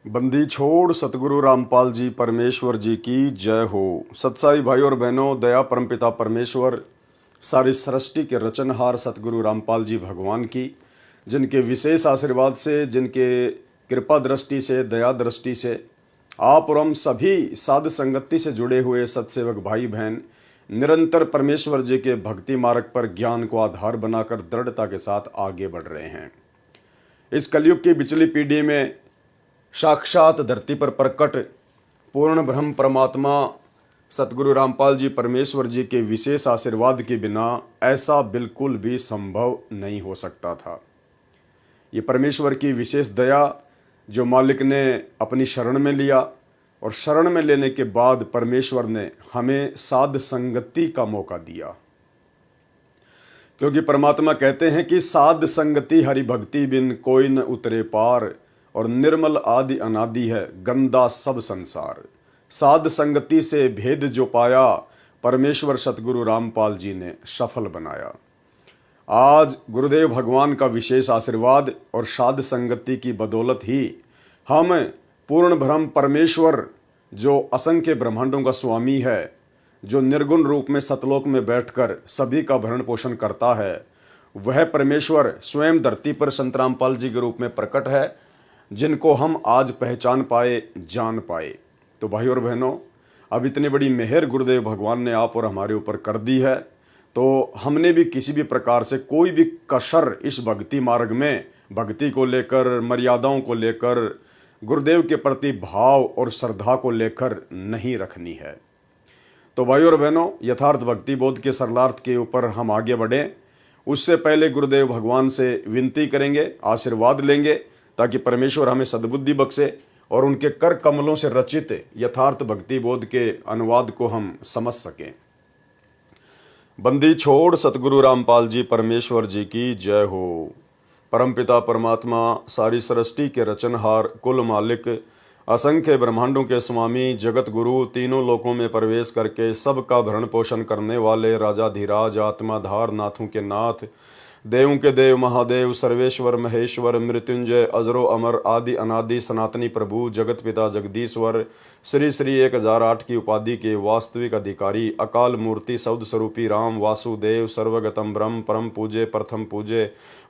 बंदी छोड़ सतगुरु रामपाल जी परमेश्वर जी की जय हो। सत्साई भाई और बहनों, दया परमपिता परमेश्वर, सारी सृष्टि के रचनहार सतगुरु रामपाल जी भगवान की, जिनके विशेष आशीर्वाद से, जिनके कृपा दृष्टि से, दया दृष्टि से आप और हम सभी साध संगति से जुड़े हुए सत्सेवक भाई बहन निरंतर परमेश्वर जी के भक्ति मार्ग पर ज्ञान को आधार बनाकर दृढ़ता के साथ आगे बढ़ रहे हैं। इस कलयुग की बिचली पीढ़ी में साक्षात धरती पर प्रकट पूर्ण ब्रह्म परमात्मा सतगुरु रामपाल जी परमेश्वर जी के विशेष आशीर्वाद के बिना ऐसा बिल्कुल भी संभव नहीं हो सकता था। ये परमेश्वर की विशेष दया जो मालिक ने अपनी शरण में लिया, और शरण में लेने के बाद परमेश्वर ने हमें साध संगति का मौका दिया, क्योंकि परमात्मा कहते हैं कि साध संगति हरि भक्ति बिन कोई न उतरे पार, और निर्मल आदि अनादि है गंदा सब संसार। साध संगति से भेद जो पाया, परमेश्वर सतगुरु रामपाल जी ने सफल बनाया। आज गुरुदेव भगवान का विशेष आशीर्वाद और साध संगति की बदौलत ही हम पूर्ण ब्रह्म परमेश्वर, जो असंख्य ब्रह्मांडों का स्वामी है, जो निर्गुण रूप में सतलोक में बैठकर सभी का भरण पोषण करता है, वह परमेश्वर स्वयं धरती पर संत रामपाल जी के रूप में प्रकट है, जिनको हम आज पहचान पाए, जान पाए। तो भाई और बहनों, अब इतनी बड़ी मेहर गुरुदेव भगवान ने आप और हमारे ऊपर कर दी है, तो हमने भी किसी भी प्रकार से कोई भी कसर इस भक्ति मार्ग में, भक्ति को लेकर, मर्यादाओं को लेकर, गुरुदेव के प्रति भाव और श्रद्धा को लेकर नहीं रखनी है। तो भाई और बहनों, यथार्थ भक्ति बोध के सरलार्थ के ऊपर हम आगे बढ़ें, उससे पहले गुरुदेव भगवान से विनती करेंगे, आशीर्वाद लेंगे, ताकि परमेश्वर हमें सद्बुद्धि बख्शे और उनके कर कमलों से रचित यथार्थ भक्ति बोध के अनुवाद को हम समझ सकें। बंदी छोड़ सतगुरु रामपाल जी परमेश्वर जी की जय हो। परमपिता परमात्मा, सारी सृष्टि के रचनहार, कुल मालिक, असंख्य ब्रह्मांडों के स्वामी, जगत गुरु, तीनों लोकों में प्रवेश करके सबका भरण पोषण करने वाले राजाधिराज, आत्माधार, नाथों के नाथ, देवों के देव, महादेव, सर्वेश्वर, महेश्वर, मृत्युंजय, अजरो अमर, आदि अनादि, सनातनी प्रभु, जगत पिता जगदीश्वर, श्री श्री 1008 की उपाधि के वास्तविक अधिकारी, अकाल मूर्ति, शब्द स्वरूपी राम, वासुदेव, सर्वगतम ब्रह्म, परम पूजे, प्रथम पूजे,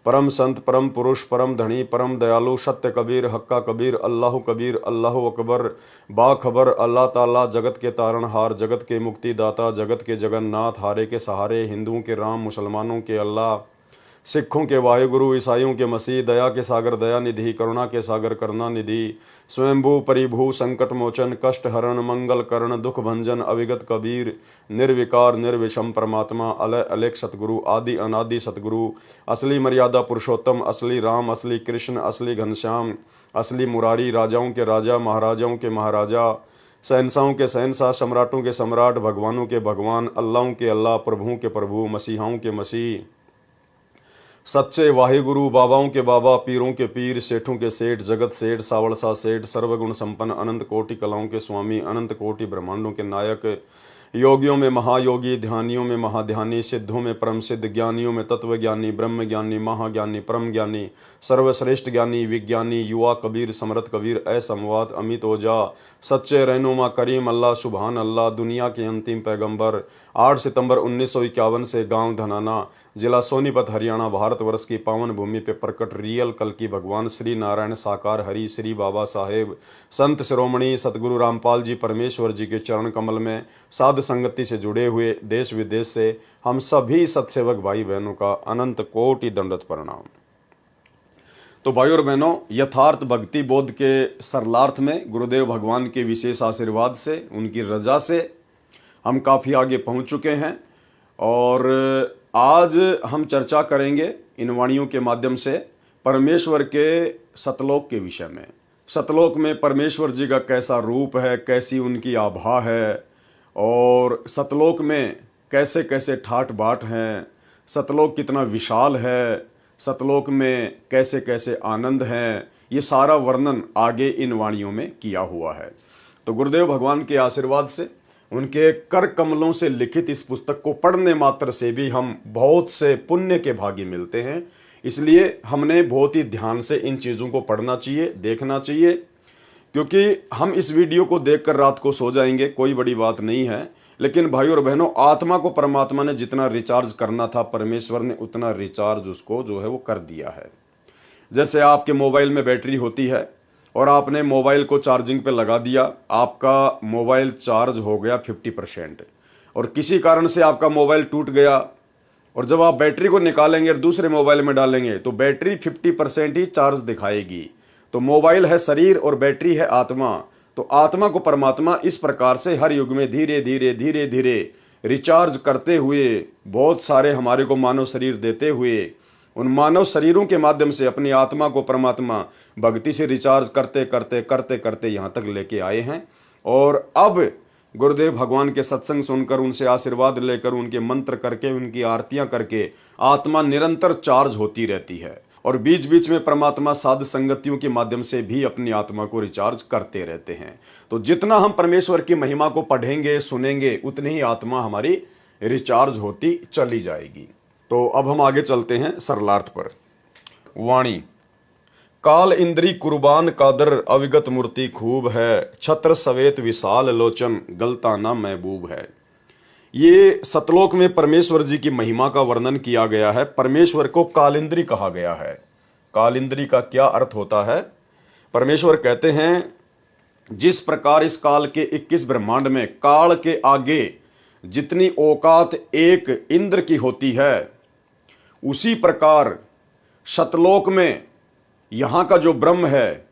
परम संत, परम पुरुष, परम धनी, परम दयालु, सत्य कबीर, हक्का कबीर, अल्लाह कबीर, अल्लाह अकबर, बाखबर, अल्लाह ताला, जगत के तारणहार, जगत के मुक्तिदाता, जगत के जगन्नाथ, हारे के सहारे, हिंदुओं के राम, मुसलमानों के अल्लाह, सिखों के वायुगुरु, ईसाइयों के मसीह, दया के सागर दया निधि, करुणा के सागर करुणा निधि, स्वयंभू परिभू, संकट मोचन, कष्ट हरण, मंगल करण, दुख भंजन, अविगत कबीर, निर्विकार निर्विषम परमात्मा, अलय अलेख सतगुरु, आदि अनादि सतगुरु, असली मर्यादा पुरुषोत्तम, असली राम, असली कृष्ण, असली घनश्याम, असली मुरारी, राजाओं के राजा, महाराजाओं के महाराजा, शहंशाहों के शहंशाह, सम्राटों के सम्राट, भगवानों के भगवान, अल्लाहों के अल्लाह, प्रभुओं के प्रभु, मसीहाओं के मसीह, सच्चे वाहिगुरु, बाबाओं के बाबा, पीरों के पीर, सेठों के सेठ, जगत सेठ, सावड़सा सेठ, सर्वगुण संपन्न, अनंत कोटि कलाओं के स्वामी, अनंत कोटि ब्रह्मांडों के नायक, योगियों में महायोगी, ध्यानियों में महाध्यानी, सिद्धों में परम सिद्ध, ज्ञानियों में तत्वज्ञानी, ब्रह्म ज्ञानी, महाज्ञानी, परम ज्ञानी, सर्वश्रेष्ठ ज्ञानी, विज्ञानी, युवा कबीर, समरथ कबीर, असमवात, अमित ओजा, सच्चे रहनुमा करीम अल्लाह, सुबहान अल्लाह, दुनिया के अंतिम पैगंबर। 8 सितंबर 1951 से गांव धनाना, जिला सोनीपत, हरियाणा, भारतवर्ष की पावन भूमि पे प्रकट रियल कल की भगवान श्री नारायण साकार हरि श्री बाबा साहेब संत शिरोमणि सतगुरु रामपाल जी परमेश्वर जी के चरण कमल में साध संगति से जुड़े हुए देश विदेश से हम सभी सत्सेवक भाई बहनों का अनंत कोटि दंडवत प्रणाम। तो भाई और बहनों, यथार्थ भक्ति बोध के सरलार्थ में गुरुदेव भगवान के विशेष आशीर्वाद से, उनकी रजा से हम काफ़ी आगे पहुंच चुके हैं, और आज हम चर्चा करेंगे इन वाणियों के माध्यम से परमेश्वर के सतलोक के विषय में। सतलोक में परमेश्वर जी का कैसा रूप है, कैसी उनकी आभा है, और सतलोक में कैसे कैसे ठाट बाट हैं, सतलोक कितना विशाल है, सतलोक में कैसे कैसे आनंद हैं, ये सारा वर्णन आगे इन वाणियों में किया हुआ है। तो गुरुदेव भगवान के आशीर्वाद से, उनके कर कमलों से लिखित इस पुस्तक को पढ़ने मात्र से भी हम बहुत से पुण्य के भागी मिलते हैं। इसलिए हमने बहुत ही ध्यान से इन चीज़ों को पढ़ना चाहिए, देखना चाहिए, क्योंकि हम इस वीडियो को देखकर रात को सो जाएंगे, कोई बड़ी बात नहीं है, लेकिन भाई और बहनों, आत्मा को परमात्मा ने जितना रिचार्ज करना था परमेश्वर ने उतना रिचार्ज उसको जो है वो कर दिया है। जैसे आपके मोबाइल में बैटरी होती है और आपने मोबाइल को चार्जिंग पे लगा दिया, आपका मोबाइल चार्ज हो गया 50%, और किसी कारण से आपका मोबाइल टूट गया, और जब आप बैटरी को निकालेंगे और दूसरे मोबाइल में डालेंगे तो बैटरी 50% ही चार्ज दिखाएगी। तो मोबाइल है शरीर और बैटरी है आत्मा। तो आत्मा को परमात्मा इस प्रकार से हर युग में धीरे धीरे धीरे धीरे रिचार्ज करते हुए, बहुत सारे हमारे को मानव शरीर देते हुए, उन मानव शरीरों के माध्यम से अपनी आत्मा को परमात्मा भक्ति से रिचार्ज करते करते करते करते यहाँ तक लेके आए हैं। और अब गुरुदेव भगवान के सत्संग सुनकर, उनसे आशीर्वाद लेकर, उनके मंत्र करके, उनकी आरतियां करके आत्मा निरंतर चार्ज होती रहती है। और बीच बीच में परमात्मा साध संगतियों के माध्यम से भी अपनी आत्मा को रिचार्ज करते रहते हैं। तो जितना हम परमेश्वर की महिमा को पढ़ेंगे सुनेंगे, उतनी ही आत्मा हमारी रिचार्ज होती चली जाएगी। तो अब हम आगे चलते हैं सरलार्थ पर। वाणी। काल इंद्री कुर्बान कादर अविगत मूर्ति खूब है, छत्र सवेत विशाल लोचन गलताना महबूब है। ये सतलोक में परमेश्वर जी की महिमा का वर्णन किया गया है। परमेश्वर को कालिंद्री कहा गया है। कालिंद्री का क्या अर्थ होता है? परमेश्वर कहते हैं, जिस प्रकार इस काल के 21 ब्रह्मांड में काल के आगे जितनी औकात एक इंद्र की होती है, उसी प्रकार सतलोक में यहाँ का जो ब्रह्म है,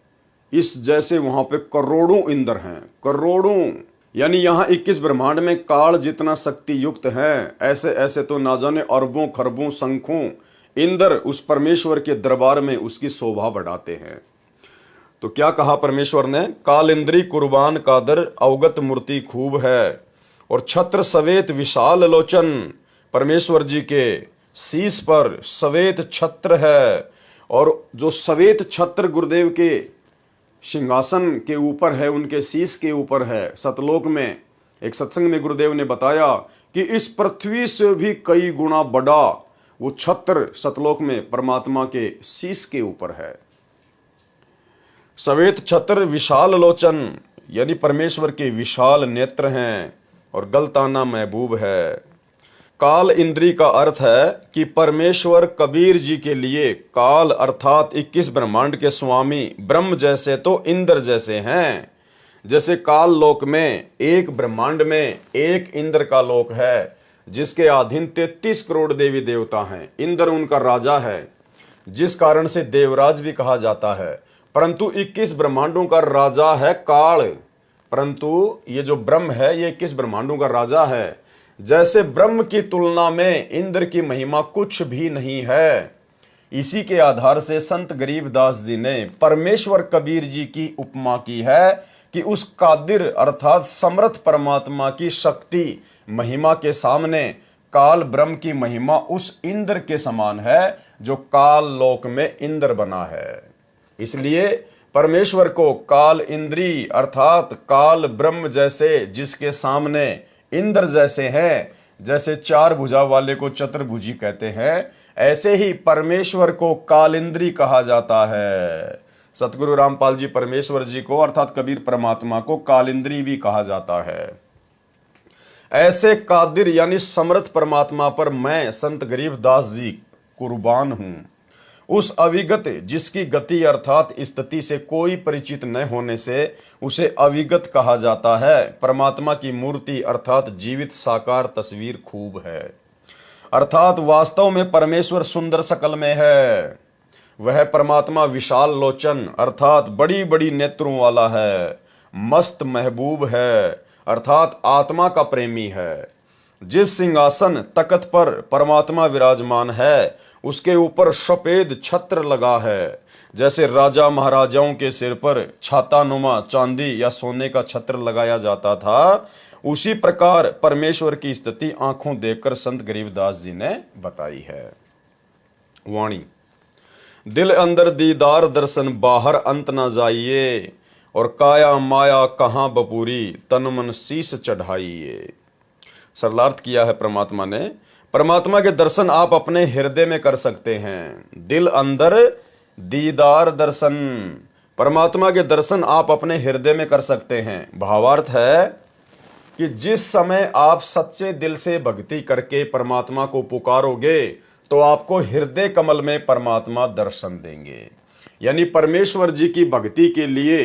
इस जैसे वहाँ पे करोड़ों इंद्र हैं, करोड़ों। यानी यहाँ 21 ब्रह्मांड में काल जितना शक्ति युक्त है, ऐसे ऐसे तो ना जाने अरबों खरबों संख्यों इंद्र उस परमेश्वर के दरबार में उसकी शोभा बढ़ाते हैं। तो क्या कहा परमेश्वर ने? काल इंद्री कुर्बान कादर अवगत मूर्ति खूब है, और छत्र सवेत विशाल लोचन। परमेश्वर जी के शीश पर सवेत छत्र है, और जो सवेत छत्र गुरुदेव के सिंहासन के ऊपर है, उनके शीश के ऊपर है सतलोक में। एक सत्संग में गुरुदेव ने बताया कि इस पृथ्वी से भी कई गुना बड़ा वो छत्र सतलोक में परमात्मा के शीश के ऊपर है। सवेत छत्र विशाल लोचन, यानी परमेश्वर के विशाल नेत्र हैं, और गलताना महबूब है। काल इंद्री का अर्थ है कि परमेश्वर कबीर जी के लिए काल अर्थात 21 ब्रह्मांड के स्वामी ब्रह्म जैसे तो इंद्र जैसे हैं। जैसे काल लोक में एक ब्रह्मांड में एक इंद्र का लोक है, जिसके अधीन 33 करोड़ देवी देवता हैं। इंद्र उनका राजा है, जिस कारण से देवराज भी कहा जाता है। परंतु 21 ब्रह्मांडों का राजा है काल, परंतु ये जो ब्रह्म है ये 21 ब्रह्मांडों का राजा है। जैसे ब्रह्म की तुलना में इंद्र की महिमा कुछ भी नहीं है। इसी के आधार से संत गरीबदास जी ने परमेश्वर कबीर जी की उपमा की है कि उस कादिर अर्थात समर्थ परमात्मा की शक्ति महिमा के सामने काल ब्रह्म की महिमा उस इंद्र के समान है जो काल लोक में इंद्र बना है। इसलिए परमेश्वर को काल इंद्री अर्थात काल ब्रह्म जैसे, जिसके सामने इंद्र जैसे हैं, जैसे चार भुजा वाले को चतुर्भुजी कहते हैं, ऐसे ही परमेश्वर को कालिंद्री कहा जाता है। सतगुरु रामपाल जी परमेश्वर जी को अर्थात कबीर परमात्मा को कालिंद्री भी कहा जाता है। ऐसे कादिर यानी समर्थ परमात्मा पर मैं संत गरीबदास जी कुर्बान हूं। उस अविगत जिसकी गति अर्थात स्थिति से कोई परिचित न होने से उसे अविगत कहा जाता है। परमात्मा की मूर्ति अर्थात जीवित साकार तस्वीर खूब है, अर्थात वास्तव में परमेश्वर सुंदर शकल में है। वह परमात्मा विशाल लोचन अर्थात बड़ी बड़ी नेत्रों वाला है, मस्त महबूब है अर्थात आत्मा का प्रेमी है। जिस सिंहासन तख्त पर परमात्मा विराजमान है उसके ऊपर सफेद छत्र लगा है। जैसे राजा महाराजाओं के सिर पर छातानुमा चांदी या सोने का छत्र लगाया जाता था, उसी प्रकार परमेश्वर की स्थिति आंखों देखकर संत गरीबदास जी ने बताई है। वाणी। दिल अंदर दीदार दर्शन बाहर अंत ना जाइए, और काया माया कहाँ बपूरी तन मन शीस चढ़ाइए। सरलार्थ किया है परमात्मा ने। परमात्मा के दर्शन आप अपने हृदय में कर सकते हैं। दिल अंदर दीदार दर्शन, परमात्मा के दर्शन आप अपने हृदय में कर सकते हैं। भावार्थ है कि जिस समय आप सच्चे दिल से भक्ति करके परमात्मा को पुकारोगे तो आपको हृदय कमल में परमात्मा दर्शन देंगे। यानी परमेश्वर जी की भक्ति के लिए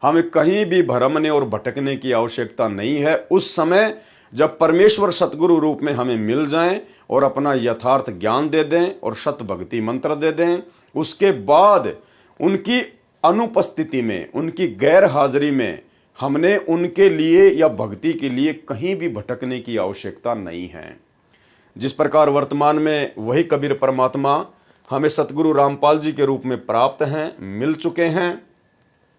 हमें कहीं भी भरमने और भटकने की आवश्यकता नहीं है। उस समय जब परमेश्वर सतगुरु रूप में हमें मिल जाएं और अपना यथार्थ ज्ञान दे दें और सत भक्ति मंत्र दे दें, उसके बाद उनकी अनुपस्थिति में, उनकी गैर हाजिरी में हमने उनके लिए या भक्ति के लिए कहीं भी भटकने की आवश्यकता नहीं है। जिस प्रकार वर्तमान में वही कबीर परमात्मा हमें सतगुरु रामपाल जी के रूप में प्राप्त हैं, मिल चुके हैं।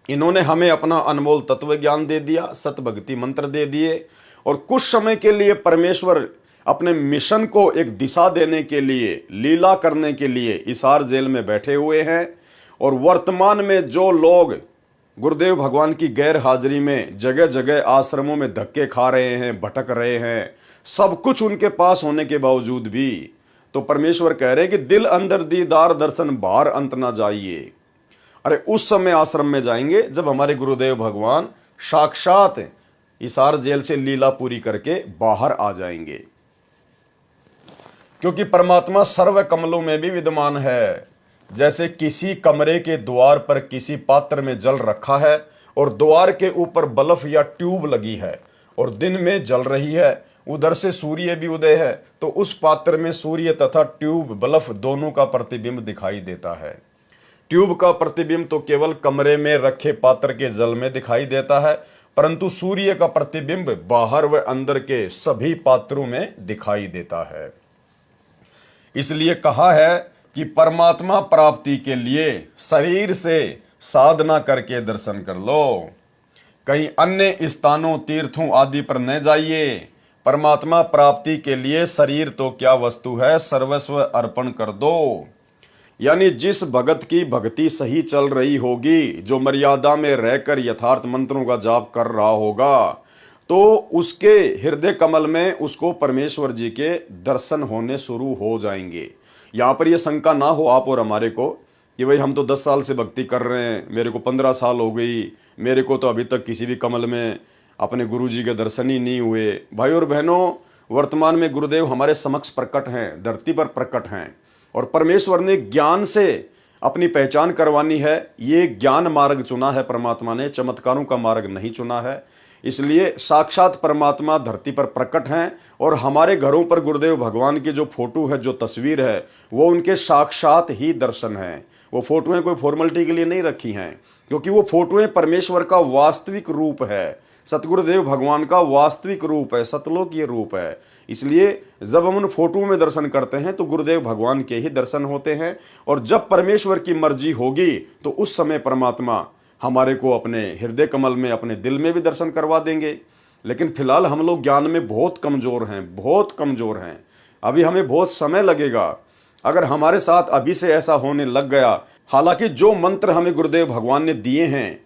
इन्होंने हमें अपना अनमोल तत्व ज्ञान दे दिया, सत भक्ति मंत्र दे दिए और कुछ समय के लिए परमेश्वर अपने मिशन को एक दिशा देने के लिए, लीला करने के लिए हिसार जेल में बैठे हुए हैं। और वर्तमान में जो लोग गुरुदेव भगवान की गैर हाजिरी में जगह जगह आश्रमों में धक्के खा रहे हैं, भटक रहे हैं, सब कुछ उनके पास होने के बावजूद भी तो परमेश्वर कह रहे हैं कि दिल अंदर दीदार दर्शन बाहर अंत ना जाइए। अरे उस समय आश्रम में जाएंगे जब हमारे गुरुदेव भगवान साक्षात हिसार जेल से लीला पूरी करके बाहर आ जाएंगे, क्योंकि परमात्मा सर्व कमलों में भी विद्यमान है। जैसे किसी कमरे के द्वार पर किसी पात्र में जल रखा है और द्वार के ऊपर बल्ब या ट्यूब लगी है और दिन में जल रही है, उधर से सूर्य भी उदय है, तो उस पात्र में सूर्य तथा ट्यूब बल्ब दोनों का प्रतिबिंब दिखाई देता है। ट्यूब का प्रतिबिंब तो केवल कमरे में रखे पात्र के जल में दिखाई देता है, परंतु सूर्य का प्रतिबिंब बाहर व अंदर के सभी पात्रों में दिखाई देता है। इसलिए कहा है कि परमात्मा प्राप्ति के लिए शरीर से साधना करके दर्शन कर लो, कहीं अन्य स्थानों, तीर्थों आदि पर न जाइए। परमात्मा प्राप्ति के लिए शरीर तो क्या वस्तु है, सर्वस्व अर्पण कर दो। यानी जिस भगत की भक्ति सही चल रही होगी, जो मर्यादा में रहकर यथार्थ मंत्रों का जाप कर रहा होगा, तो उसके हृदय कमल में उसको परमेश्वर जी के दर्शन होने शुरू हो जाएंगे। यहाँ पर यह शंका ना हो आप और हमारे को कि भाई हम तो 10 साल से भक्ति कर रहे हैं, मेरे को 15 साल हो गई, मेरे को तो अभी तक किसी भी कमल में अपने गुरु जी के दर्शन ही नहीं हुए। भाई और बहनों, वर्तमान में गुरुदेव हमारे समक्ष प्रकट हैं, धरती पर प्रकट हैं और परमेश्वर ने ज्ञान से अपनी पहचान करवानी है। ये ज्ञान मार्ग चुना है परमात्मा ने, चमत्कारों का मार्ग नहीं चुना है। इसलिए साक्षात परमात्मा धरती पर प्रकट हैं और हमारे घरों पर गुरुदेव भगवान की जो फोटो है, जो तस्वीर है, वो उनके साक्षात ही दर्शन है। वो फोटोएं कोई फॉर्मेलिटी के लिए नहीं रखी हैं, क्योंकि वो फोटोएं परमेश्वर का वास्तविक रूप है, सतगुरुदेव भगवान का वास्तविक रूप है, सतलोकीय रूप है। इसलिए जब हम उन फोटो में दर्शन करते हैं तो गुरुदेव भगवान के ही दर्शन होते हैं। और जब परमेश्वर की मर्जी होगी तो उस समय परमात्मा हमारे को अपने हृदय कमल में, अपने दिल में भी दर्शन करवा देंगे। लेकिन फिलहाल हम लोग ज्ञान में बहुत कमजोर हैं, बहुत कमजोर हैं। अभी हमें बहुत समय लगेगा। अगर हमारे साथ अभी से ऐसा होने लग गया, हालांकि जो मंत्र हमें गुरुदेव भगवान ने दिए हैं,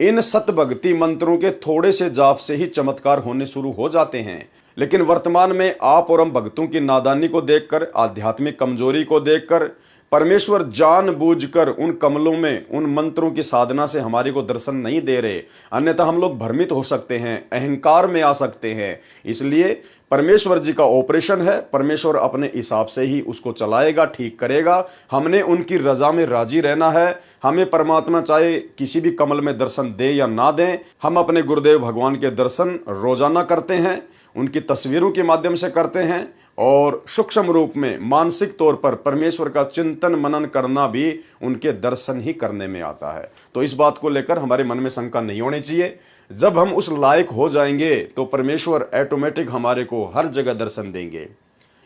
इन सत भक्ति मंत्रों के थोड़े से जाप से ही चमत्कार होने शुरू हो जाते हैं। लेकिन वर्तमान में आप और हम भक्तों की नादानी को देखकर, आध्यात्मिक कमजोरी को देखकर परमेश्वर जानबूझकर उन कमलों में, उन मंत्रों की साधना से हमारे को दर्शन नहीं दे रहे। अन्यथा हम लोग भ्रमित हो सकते हैं, अहंकार में आ सकते हैं। इसलिए परमेश्वर जी का ऑपरेशन है, परमेश्वर अपने हिसाब से ही उसको चलाएगा, ठीक करेगा। हमने उनकी रजा में राजी रहना है। हमें परमात्मा चाहे किसी भी कमल में दर्शन दे या ना दें, हम अपने गुरुदेव भगवान के दर्शन रोजाना करते हैं, उनकी तस्वीरों के माध्यम से करते हैं और सूक्ष्म रूप में मानसिक तौर पर परमेश्वर का चिंतन मनन करना भी उनके दर्शन ही करने में आता है। तो इस बात को लेकर हमारे मन में शंका नहीं होनी चाहिए। जब हम उस लायक हो जाएंगे तो परमेश्वर ऑटोमेटिक हमारे को हर जगह दर्शन देंगे।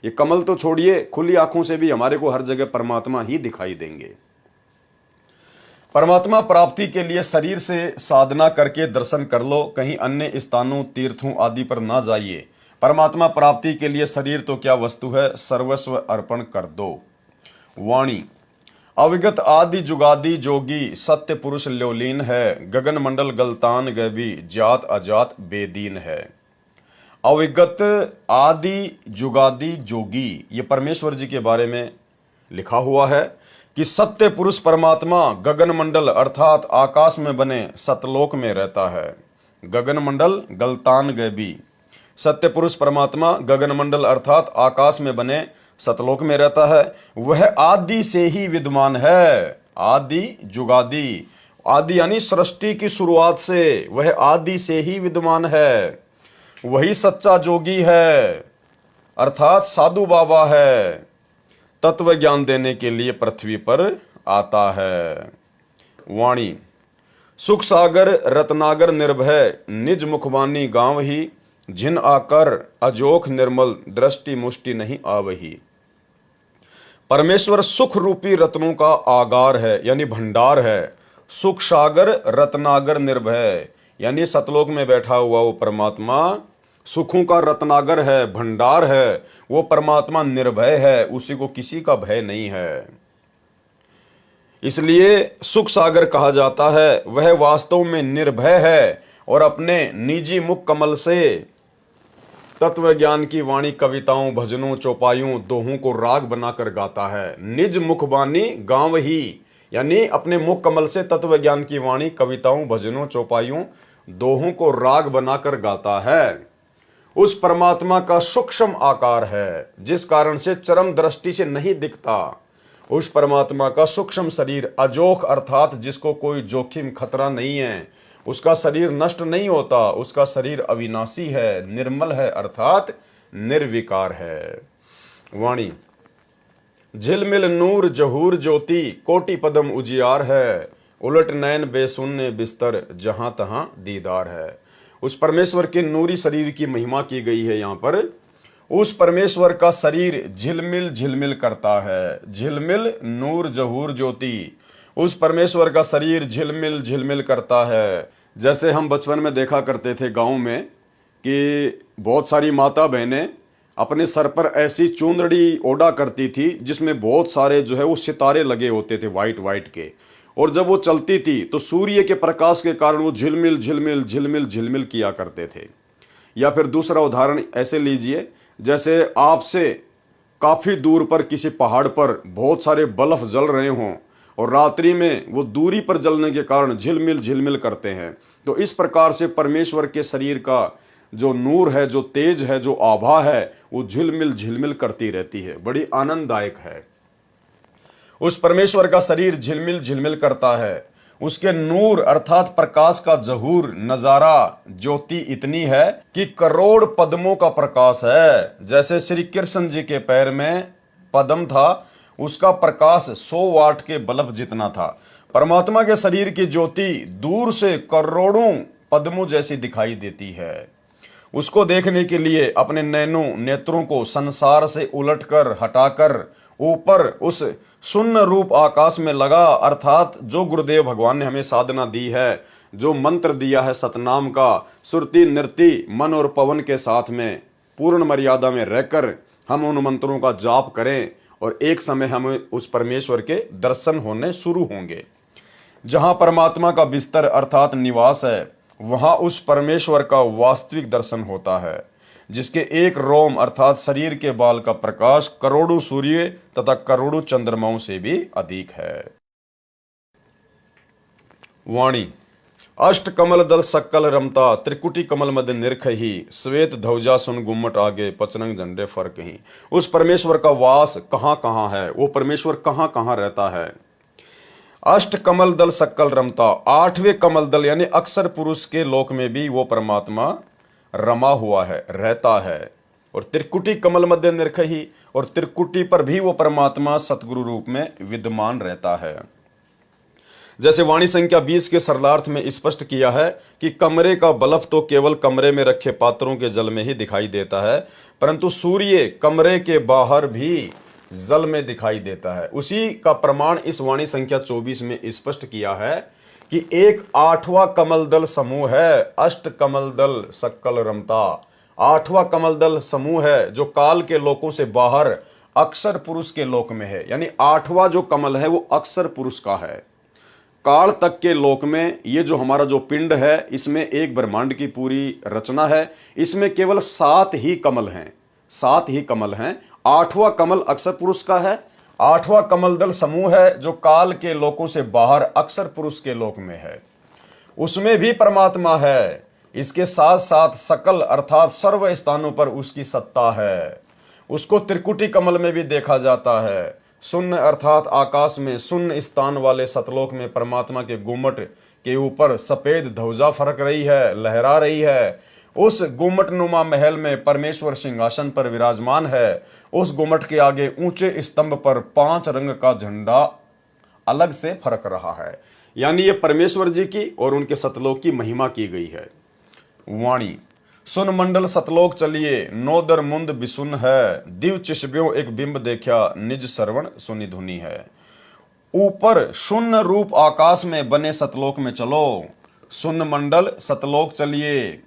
ये कमल तो छोड़िए, खुली आंखों से भी हमारे को हर जगह परमात्मा ही दिखाई देंगे। परमात्मा प्राप्ति के लिए शरीर से साधना करके दर्शन कर लो, कहीं अन्य स्थानों, तीर्थों आदि पर ना जाइए। परमात्मा प्राप्ति के लिए शरीर तो क्या वस्तु है, सर्वस्व अर्पण कर दो। वाणी अविगत आदि जुगादि जोगी, सत्य पुरुष ल्योलीन है, गगन मंडल गलतान गैबी, जात अजात बेदीन है। अविगत आदि जुगादि जोगी, ये परमेश्वर जी के बारे में लिखा हुआ है कि सत्य पुरुष परमात्मा गगन मंडल अर्थात आकाश में बने सतलोक में रहता है। गगन मंडल गलतान गैबी, सत्य पुरुष परमात्मा गगन मंडल अर्थात आकाश में बने सतलोक में रहता है। वह आदि से ही विद्यमान है, आदि जुगादि, आदि यानी सृष्टि की शुरुआत से, वह आदि से ही विद्यमान है। वही सच्चा जोगी है अर्थात साधु बाबा है, तत्व ज्ञान देने के लिए पृथ्वी पर आता है। वाणी, सुख सागर रत्नागर निर्भय, निज मुखवानी गांव ही, जिन आकर अजोख निर्मल, दृष्टि मुष्टि नहीं आवही। परमेश्वर सुख रूपी रत्नों का आगार है यानी भंडार है। सुख सागर रत्नागर निर्भय यानी सतलोक में बैठा हुआ वो परमात्मा सुखों का रत्नागर है, भंडार है। वो परमात्मा निर्भय है, उसी को किसी का भय नहीं है, इसलिए सुख सागर कहा जाता है। वह वास्तव में निर्भय है और अपने निजी मुख कमल से तत्व ज्ञान की वाणी कविताओं, भजनों, चौपाइयों, दोहों को राग बनाकर गाता है। निज मुखबानी गांव ही यानी अपने मुख कमल से तत्व ज्ञान की वाणी कविताओं, भजनों, चौपाइयों, दोहों को राग बनाकर गाता है। उस परमात्मा का सूक्ष्म आकार है जिस कारण से चरम दृष्टि से नहीं दिखता। उस परमात्मा का सूक्ष्म शरीर अजोख अर्थात जिसको कोई जोखिम खतरा नहीं है, उसका शरीर नष्ट नहीं होता, उसका शरीर अविनाशी है, निर्मल है अर्थात निर्विकार है। वाणी, झिलमिल नूर जहूर ज्योति, कोटि पदम उजियार है, उलट नैन बेसुन्ने बिस्तर, जहां तहां दीदार है। उस परमेश्वर के नूरी शरीर की महिमा की गई है यहाँ पर। उस परमेश्वर का शरीर झिलमिल झिलमिल करता है, झिलमिल नूर जहूर ज्योति, उस परमेश्वर का शरीर झिलमिल झिलमिल करता है। जैसे हम बचपन में देखा करते थे गांव में कि बहुत सारी माता बहनें अपने सर पर ऐसी चुंदड़ी ओढ़ा करती थी जिसमें बहुत सारे जो है वो सितारे लगे होते थे वाइट वाइट के, और जब वो चलती थी तो सूर्य के प्रकाश के कारण वो झिलमिल झिलमिल झिलमिल झिलमिल किया करते थे। या फिर दूसरा उदाहरण ऐसे लीजिए, जैसे आपसे काफ़ी दूर पर किसी पहाड़ पर बहुत सारे बल्ब जल रहे हों और रात्रि में वो दूरी पर जलने के कारण झिलमिल झिलमिल करते हैं। तो इस प्रकार से परमेश्वर के शरीर का जो नूर है, जो तेज है, जो आभा है, वो झिलमिल झिलमिल करती रहती है, बड़ी आनंददायक है। उस परमेश्वर का शरीर झिलमिल झिलमिल करता है। उसके नूर अर्थात प्रकाश का जहूर नजारा ज्योति इतनी है कि करोड़ पद्मों का प्रकाश है। जैसे श्री कृष्ण जी के पैर में पद्म था, उसका प्रकाश 100 वाट के बल्ब जितना था। परमात्मा के शरीर की ज्योति दूर से करोड़ों पद्मों जैसी दिखाई देती है। उसको देखने के लिए अपने नेत्रों को संसार से उलटकर हटाकर ऊपर उस शून्य रूप आकाश में लगा, अर्थात जो गुरुदेव भगवान ने हमें साधना दी है, जो मंत्र दिया है सतनाम का, सुरति नृति मन और पवन के साथ में पूर्ण मर्यादा में रहकर हम उन मंत्रों का जाप करें और एक समय हमें उस परमेश्वर के दर्शन होने शुरू होंगे। जहां परमात्मा का बिस्तर अर्थात निवास है, वहां उस परमेश्वर का वास्तविक दर्शन होता है, जिसके एक रोम अर्थात शरीर के बाल का प्रकाश करोड़ों सूर्य तथा करोड़ों चंद्रमाओं से भी अधिक है। वाणी, अष्ट कमल दल सक्कल रमता, त्रिकुटी कमल मध्य निरख ही, श्वेत ध्वजा सुन गुम्मट आगे, पचरंग झंडे फर्क ही। उस परमेश्वर का वास कहां कहां है, वो परमेश्वर कहां कहां रहता है। अष्ट कमल दल सक्कल रमता, 8वें कमल दल यानी अक्षर पुरुष के लोक में भी वो परमात्मा रमा हुआ है, रहता है। और त्रिकुटी कमल मध्य निरख ही, और त्रिकुटी पर भी वो परमात्मा सतगुरु रूप में विद्यमान रहता है। जैसे वाणी संख्या 20 के सरलार्थ में स्पष्ट किया है कि कमरे का बल्ब तो केवल कमरे में रखे पात्रों के जल में ही दिखाई देता है, परंतु सूर्य कमरे के बाहर भी जल में दिखाई देता है। उसी का प्रमाण इस वाणी संख्या 24 में स्पष्ट किया है कि एक 8वां कमल दल समूह है, अष्ट कमल दल सक्कल रमता। 8वां कमल दल समूह है जो काल के लोकों से बाहर अक्षर पुरुष के लोक में है, यानी 8वां जो कमल है वो अक्षर पुरुष का है। काल तक के लोक में ये जो हमारा जो पिंड है, इसमें एक ब्रह्मांड की पूरी रचना है, इसमें केवल 7 ही कमल हैं, 7 ही कमल हैं। 8वां कमल अक्षर पुरुष का है, आठवां कमलदल समूह है जो काल के लोकों से बाहर अक्सर पुरुष के लोक में है, उसमें भी परमात्मा है। इसके साथ साथ सकल अर्थात सर्व स्थानों पर उसकी सत्ता है। उसको त्रिकुटी कमल में भी देखा जाता है। शून्य अर्थात आकाश में शून्य स्थान वाले सतलोक में परमात्मा के गुम्मट के ऊपर सफेद ध्वजा फरक रही है, लहरा रही है। उस गुम्मट नुमा महल में परमेश्वर सिंहासन पर विराजमान है। उस गुम्मट के आगे ऊंचे स्तंभ पर 5 रंग का झंडा अलग से फरक रहा है। यानी ये परमेश्वर जी की और उनके सतलोक की महिमा की गई है। वाणी सुन मंडल सतलोक चलिए, नो दर मुंद बिसुन है, दिव चिशब्यों एक बिंब देखा, निज श्रवण सुनि धुनी है। ऊपर शून्य रूप आकाश में बने सतलोक में चलो, सुन मंडल सतलोक चलिए।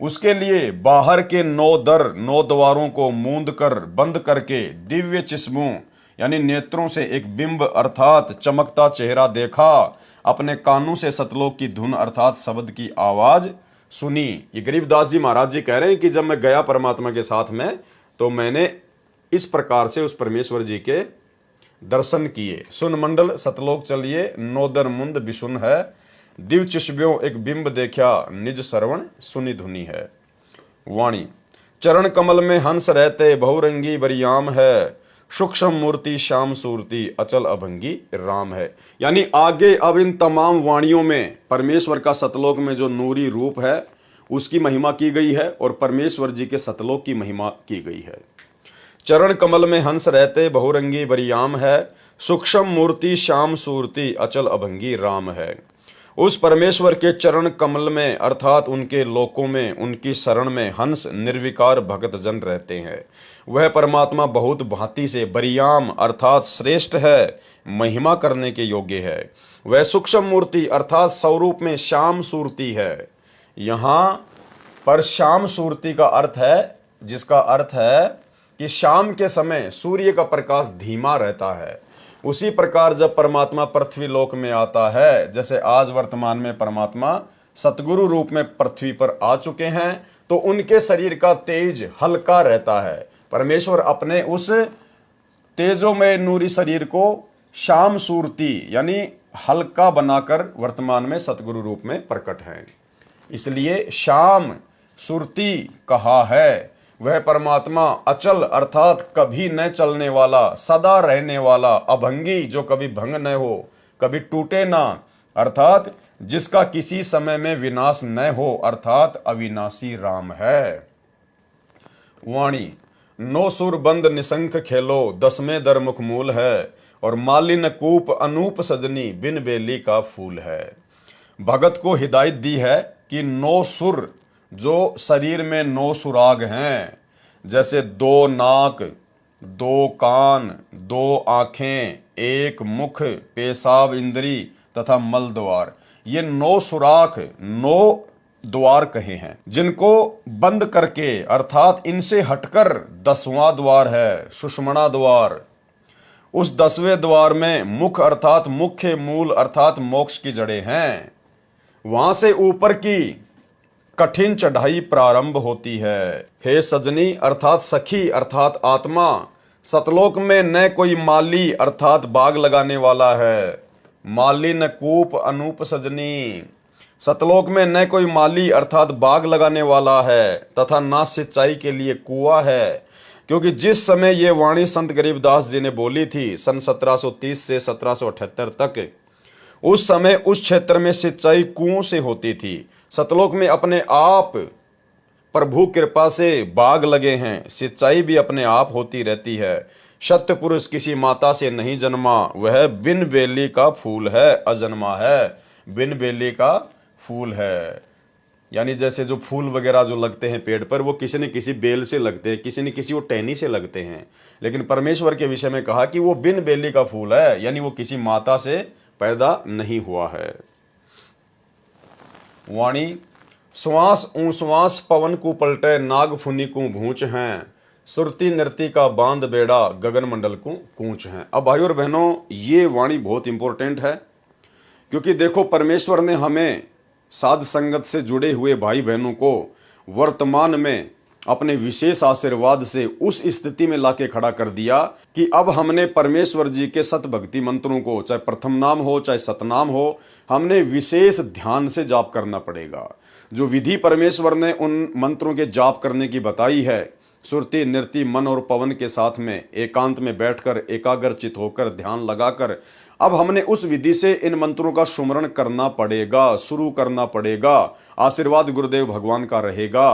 उसके लिए बाहर के 9 दर 9 द्वारों को मूंद कर बंद करके दिव्य चिश्मों यानी नेत्रों से एक बिंब अर्थात चमकता चेहरा देखा, अपने कानों से सतलोक की धुन अर्थात शब्द की आवाज सुनी। ये गरीबदास जी महाराज जी कह रहे हैं कि जब मैं गया परमात्मा के साथ में तो मैंने इस प्रकार से उस परमेश्वर जी के दर्शन किए। सुन मंडल सतलोक चलिए, नोदर मुंद बिशुन है, दिव चिशब्यों एक बिंब देखा, निज श्रवण सुनि धुनी है। वाणी चरण कमल में हंस रहते, बहुरंगी बरियाम है, सूक्ष्म मूर्ति श्याम सूरती, अचल अभंगी राम है। यानी आगे अब इन तमाम वाणियों में परमेश्वर का सतलोक में जो नूरी रूप है उसकी महिमा की गई है और परमेश्वर जी के सतलोक की महिमा की गई है। चरण कमल में हंस रहते, बहुरंगी बरियाम है, सूक्ष्म मूर्ति श्याम सूरती, अचल अभंगी राम है। उस परमेश्वर के चरण कमल में अर्थात उनके लोकों में उनकी शरण में हंस निर्विकार भगत जन रहते हैं। वह परमात्मा बहुत भांति से बरियाम अर्थात श्रेष्ठ है, महिमा करने के योग्य है। वह सूक्ष्म मूर्ति अर्थात स्वरूप में श्याम सूरती है। यहाँ पर श्याम सूरती का अर्थ है, जिसका अर्थ है कि शाम के समय सूर्य का प्रकाश धीमा रहता है। उसी प्रकार जब परमात्मा पृथ्वी लोक में आता है, जैसे आज वर्तमान में परमात्मा सतगुरु रूप में पृथ्वी पर आ चुके हैं, तो उनके शरीर का तेज हल्का रहता है। परमेश्वर अपने उस तेजोमय नूरी शरीर को श्याम सूरती यानी हल्का बनाकर वर्तमान में सतगुरु रूप में प्रकट है, इसलिए श्याम सूरती कहा है। वह परमात्मा अचल अर्थात कभी न चलने वाला, सदा रहने वाला, अभंगी जो कभी भंग न हो, कभी टूटे ना, अर्थात जिसका किसी समय में विनाश न हो, अर्थात अविनाशी राम है। वाणी नो सुर बंद निशंक खेलो, 10वें दर मुख मूल है, और मालिन कूप अनूप सजनी, बिन बेली का फूल है। भगत को हिदायत दी है कि 9 सुर जो शरीर में 9 सुराग हैं, जैसे 2 नाक, 2 कान, 2 आंखें, 1 मुख, पेशाब इंद्री तथा मल द्वार, ये 9 सुराख 9 द्वार कहे हैं, जिनको बंद करके अर्थात इनसे हटकर 10वां द्वार है सुषुम्ना द्वार। उस 10वें द्वार में मुख अर्थात मुख्य मूल अर्थात मोक्ष की जड़ें हैं। वहां से ऊपर की कठिन चढ़ाई प्रारंभ होती है। हे सजनी अर्थात सखी अर्थात आत्मा, सतलोक में न कोई माली अर्थात बाग लगाने वाला है। माली न कूप अनूप सजनी, सतलोक में न कोई माली अर्थात बाग लगाने वाला है तथा ना सिंचाई के लिए कुआं है। क्योंकि जिस समय ये वाणी संत गरीबदास जी ने बोली थी सन 1730 से 1778 तक, उस समय उस क्षेत्र में सिंचाई कुओं से होती थी। सतलोक में अपने आप प्रभु कृपा से बाग लगे हैं, सिंचाई भी अपने आप होती रहती है। सत्य पुरुष किसी माता से नहीं जन्मा, वह बिन बेली का फूल है, अजन्मा है, बिन बेली का फूल है। यानी जैसे जो फूल वगैरह जो लगते हैं पेड़ पर, वो किसी न किसी बेल से लगते हैं, किसी न किसी वो टहनी से लगते हैं, लेकिन परमेश्वर के विषय में कहा कि वो बिन बेली का फूल है, यानी वो किसी माता से पैदा नहीं हुआ है। वाणी श्वास ऊश्वास पवन को पलटे, नाग फुनी को भूंच हैं, सुरती नृति का बांध बेड़ा, गगन मंडल को कूच हैं। अब भाई और बहनों, ये वाणी बहुत इंपॉर्टेंट है, क्योंकि देखो परमेश्वर ने हमें साध संगत से जुड़े हुए भाई बहनों को वर्तमान में अपने विशेष आशीर्वाद से उस स्थिति में लाके खड़ा कर दिया कि अब हमने परमेश्वर जी के सत भक्ति मंत्रों को, चाहे प्रथम नाम हो चाहे सतनाम हो, हमने विशेष ध्यान से जाप करना पड़ेगा। जो विधि परमेश्वर ने उन मंत्रों के जाप करने की बताई है, सुरति नृति मन और पवन के साथ में एकांत में बैठकर एकाग्रचित होकर ध्यान लगाकर अब हमने उस विधि से इन मंत्रों का सुमरण करना पड़ेगा, शुरू करना पड़ेगा। आशीर्वाद गुरुदेव भगवान का रहेगा,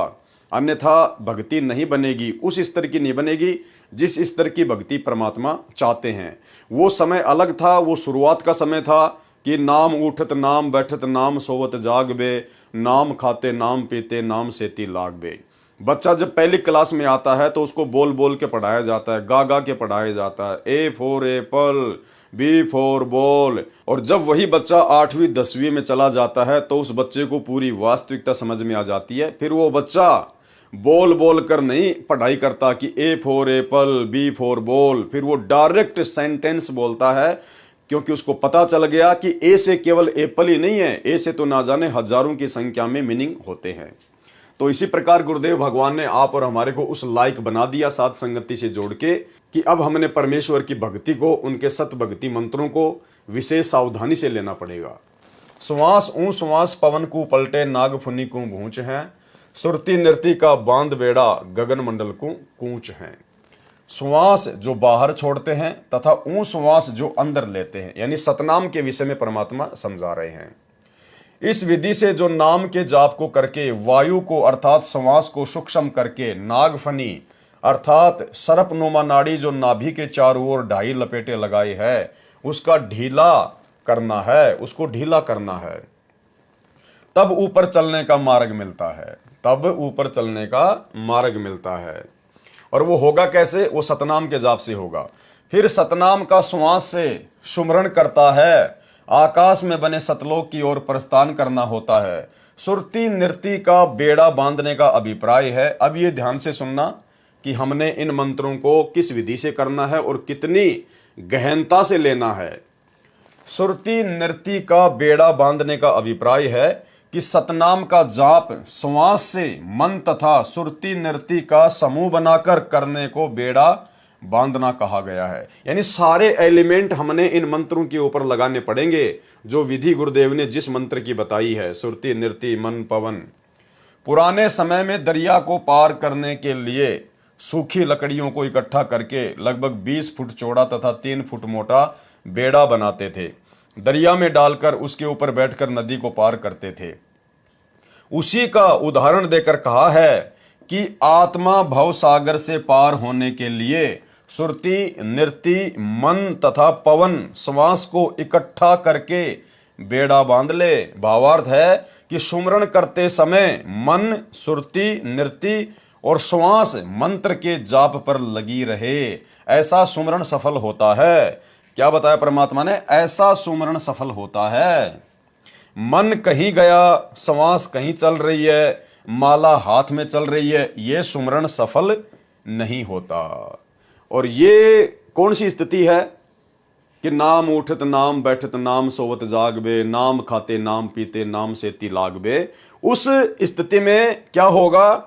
अन्यथा भक्ति नहीं बनेगी, उस स्तर की नहीं बनेगी जिस स्तर की भक्ति परमात्मा चाहते हैं। वो समय अलग था, वो शुरुआत का समय था कि नाम उठत नाम बैठत नाम सोवत जागबे, नाम खाते नाम पीते नाम सेती लागबे। बच्चा जब पहली क्लास में आता है तो उसको बोल बोल के पढ़ाया जाता है, गा गा के पढ़ाया जाता है, A for apple, B for ball. और जब वही बच्चा 8वीं 10वीं में चला जाता है तो उस बच्चे को पूरी वास्तविकता समझ में आ जाती है। फिर वो बच्चा बोल बोल कर नहीं पढ़ाई करता कि A for apple, B for ball, फिर वो डायरेक्ट सेंटेंस बोलता है, क्योंकि उसको पता चल गया कि ए से केवल एप्पल ही नहीं है, ए से तो ना जाने हजारों की संख्या में मीनिंग होते हैं। तो इसी प्रकार गुरुदेव भगवान ने आप और हमारे को उस लायक बना दिया साध संगति से जोड़ के कि अब हमने परमेश्वर की भक्ति को, उनके सत भक्ति मंत्रों को विशेष सावधानी से लेना पड़ेगा। श्वास ऊ श्वास पवन को पलटे नाग फुनी को भूंच है, सुरती नृति का बांध बेड़ा गगन मंडल को कूच है। श्वास जो बाहर छोड़ते हैं तथा ऊ श्वास जो अंदर लेते हैं, यानी सतनाम के विषय में परमात्मा समझा रहे हैं। इस विधि से जो नाम के जाप को करके वायु को अर्थात श्वास को सूक्ष्म करके नागफनी अर्थात सर्पनुमा नाड़ी जो नाभि के चारों ओर 2.5 लपेटे लगाई है उसका ढीला करना है, उसको ढीला करना है, तब ऊपर चलने का मार्ग मिलता है, तब ऊपर चलने का मार्ग मिलता है। और वो होगा कैसे? वो सतनाम के जाप से होगा। फिर सतनाम का श्वास से सुमरण करता है, आकाश में बने सतलोक की ओर प्रस्थान करना होता है। सुरती नृति का बेड़ा बांधने का अभिप्राय है। अब ये ध्यान से सुनना कि हमने इन मंत्रों को किस विधि से करना है और कितनी गहनता से लेना है। सुरती नृति का बेड़ा बांधने का अभिप्राय है कि सतनाम का जाप श्वास से मन तथा सुरती नृति का समूह बनाकर करने को बेड़ा बांधना कहा गया है। यानी सारे एलिमेंट हमने इन मंत्रों के ऊपर लगाने पड़ेंगे जो विधि गुरुदेव ने जिस मंत्र की बताई है, सुरती नृति मन पवन। पुराने समय में दरिया को पार करने के लिए सूखी लकड़ियों को इकट्ठा करके लगभग 20 फुट चौड़ा तथा 3 फुट मोटा बेड़ा बनाते थे, दरिया में डालकर उसके ऊपर बैठकर नदी को पार करते थे। उसी का उदाहरण देकर कहा है कि आत्मा भव सागर से पार होने के लिए सुरति नृति मन तथा पवन श्वास को इकट्ठा करके बेड़ा बांध ले। भावार्थ है कि सुमरण करते समय मन सुरति नृति और श्वास मंत्र के जाप पर लगी रहे, ऐसा सुमरण सफल होता है। क्या बताया परमात्मा ने? ऐसा सुमरण सफल होता है। मन कहीं गया, श्वास कहीं चल रही है, माला हाथ में चल रही है, ये सुमरण सफल नहीं होता। और ये कौन सी स्थिति है कि नाम उठत नाम बैठत नाम सोवत जागबे, नाम खाते नाम पीते नाम सेती लागबे। उस स्थिति में क्या होगा?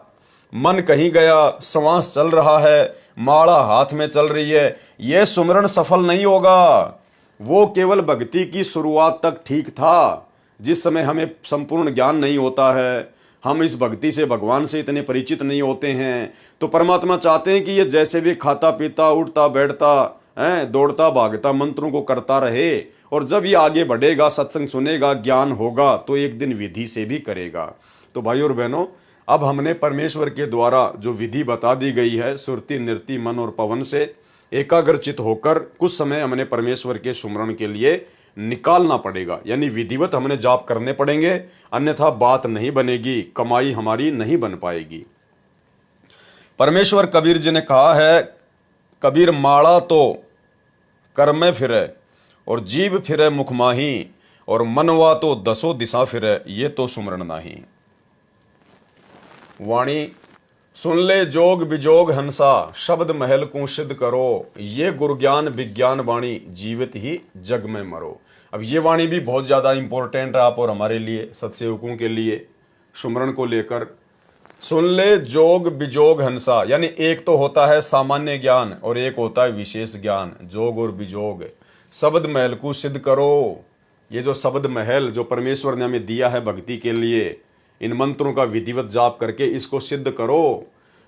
मन कहीं गया, श्वास चल रहा है, माला हाथ में चल रही है, यह सुमरण सफल नहीं होगा। वो केवल भक्ति की शुरुआत तक ठीक था, जिस समय हमें संपूर्ण ज्ञान नहीं होता है, हम इस भक्ति से भगवान से इतने परिचित नहीं होते हैं। तो परमात्मा चाहते हैं कि ये जैसे भी खाता पीता उठता बैठता है, दौड़ता भागता मंत्रों को करता रहे, और जब ये आगे बढ़ेगा, सत्संग सुनेगा, ज्ञान होगा, तो एक दिन विधि से भी करेगा। तो भाइयों और बहनों, अब हमने परमेश्वर के द्वारा जो विधि बता दी गई है, सुरति नृति मन और पवन से एकाग्रचित होकर कुछ समय हमने परमेश्वर के सुमरण के लिए निकालना पड़ेगा। यानी विधिवत हमने जाप करने पड़ेंगे, अन्यथा बात नहीं बनेगी, कमाई हमारी नहीं बन पाएगी। परमेश्वर कबीर जी ने कहा है, कबीर माड़ा तो कर में फिरे और जीव फिरे मुख माही, और मनवा तो 10 दिशा फिरे, ये तो सुमरण नाही। वाणी सुन ले जोग बिजोग हंसा, शब्द महल को सिद्ध करो, ये गुरु ज्ञान विज्ञान वाणी, जीवित ही जग में मरो। अब ये वाणी भी बहुत ज़्यादा इंपॉर्टेंट है आप और हमारे लिए, सत्सेवकों के लिए, सुमरण को लेकर। सुन ले जोग बिजोग हंसा, यानी एक तो होता है सामान्य ज्ञान और एक होता है विशेष ज्ञान। जोग और बिजोग, शब्द महल को सिद्ध करो। ये जो शब्द महल जो परमेश्वर ने हमें दिया है भक्ति के लिए, इन मंत्रों का विधिवत जाप करके इसको सिद्ध करो।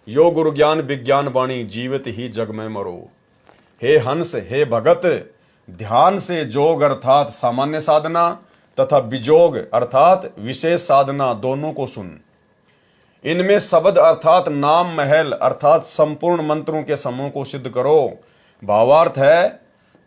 यो गुरु ज्ञान विज्ञान वाणी, जीवित ही जग में मरो। हे हंस, हे भगत, ध्यान से जोग अर्थात सामान्य साधना तथा बिजोग अर्थात विशेष साधना दोनों को सुन। इनमें शब्द अर्थात नाम महल अर्थात संपूर्ण मंत्रों के समूह को सिद्ध करो। भावार्थ है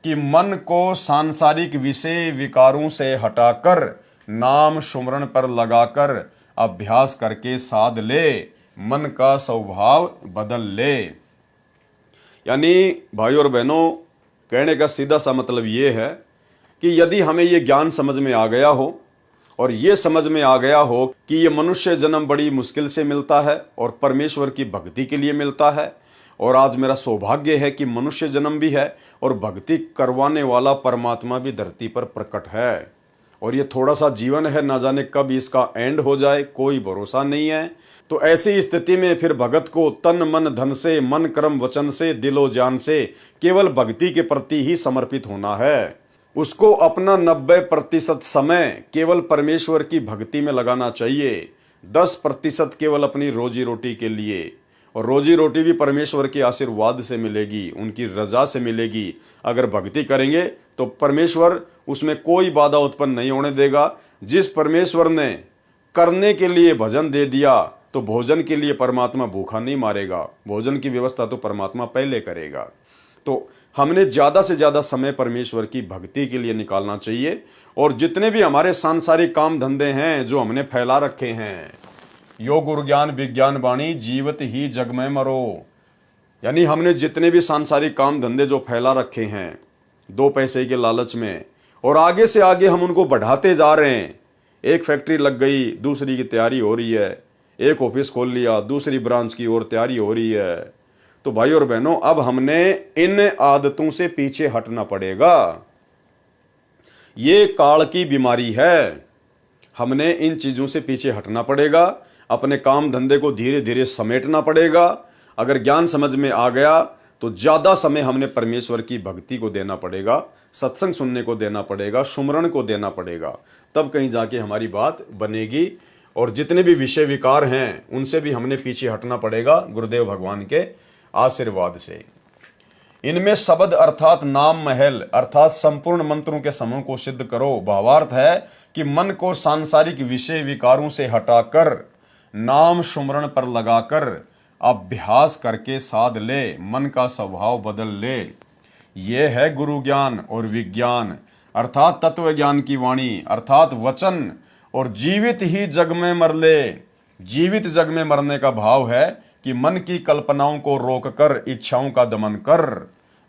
कि मन को सांसारिक विषय विकारों से हटाकर नाम सुमरण पर लगाकर अभ्यास करके साध ले, मन का स्वभाव बदल ले। यानी भाइयों और बहनों, कहने का सीधा सा मतलब ये है कि यदि हमें ये ज्ञान समझ में आ गया हो और ये समझ में आ गया हो कि ये मनुष्य जन्म बड़ी मुश्किल से मिलता है और परमेश्वर की भक्ति के लिए मिलता है, और आज मेरा सौभाग्य है कि मनुष्य जन्म भी है और भक्ति करवाने वाला परमात्मा भी धरती पर प्रकट है, और ये थोड़ा सा जीवन है, ना जाने कब इसका एंड हो जाए, कोई भरोसा नहीं है। तो ऐसी स्थिति में फिर भगत को तन मन धन से, मन कर्म वचन से, दिलो जान से केवल भक्ति के प्रति ही समर्पित होना है। उसको अपना 90% समय केवल परमेश्वर की भक्ति में लगाना चाहिए, 10% केवल अपनी रोजी रोटी के लिए, और रोजी रोटी भी परमेश्वर के आशीर्वाद से मिलेगी, उनकी रजा से मिलेगी। अगर भक्ति करेंगे तो परमेश्वर उसमें कोई बाधा उत्पन्न नहीं होने देगा। जिस परमेश्वर ने करने के लिए भजन दे दिया तो भोजन के लिए परमात्मा भूखा नहीं मारेगा, भोजन की व्यवस्था तो परमात्मा पहले करेगा। तो हमने ज़्यादा से ज़्यादा समय परमेश्वर की भक्ति के लिए निकालना चाहिए, और जितने भी हमारे सांसारिक काम धंधे हैं जो हमने फैला रखे हैं, यो गुरु ज्ञान विज्ञान वाणी, जीवत ही जग में मरो, यानी हमने जितने भी सांसारिक काम धंधे जो फैला रखे हैं 2 पैसे के लालच में, और आगे से आगे हम उनको बढ़ाते जा रहे हैं। एक फैक्ट्री लग गई, दूसरी की तैयारी हो रही है, एक ऑफिस खोल लिया, दूसरी ब्रांच की ओर तैयारी हो रही है। तो भाई और बहनों, अब हमने इन आदतों से पीछे हटना पड़ेगा। ये काल की बीमारी है, हमने इन चीजों से पीछे हटना पड़ेगा, अपने काम धंधे को धीरे धीरे समेटना पड़ेगा। अगर ज्ञान समझ में आ गया तो ज्यादा समय हमने परमेश्वर की भक्ति को देना पड़ेगा, सत्संग सुनने को देना पड़ेगा, सुमरण को देना पड़ेगा, तब कहीं जाके हमारी बात बनेगी। और जितने भी विषय विकार हैं उनसे भी हमने पीछे हटना पड़ेगा गुरुदेव भगवान के आशीर्वाद से। इनमें शब्द अर्थात नाम महल अर्थात संपूर्ण मंत्रों के समूह को सिद्ध करो। भावार्थ है कि मन को सांसारिक विषय विकारों से हटाकर नाम सुमरण पर लगाकर अभ्यास करके साध ले, मन का स्वभाव बदल ले। ये है गुरु ज्ञान और विज्ञान अर्थात तत्व ज्ञान की वाणी अर्थात वचन, और जीवित ही जग में मर ले। जीवित जग में मरने का भाव है कि मन की कल्पनाओं को रोककर इच्छाओं का दमन कर।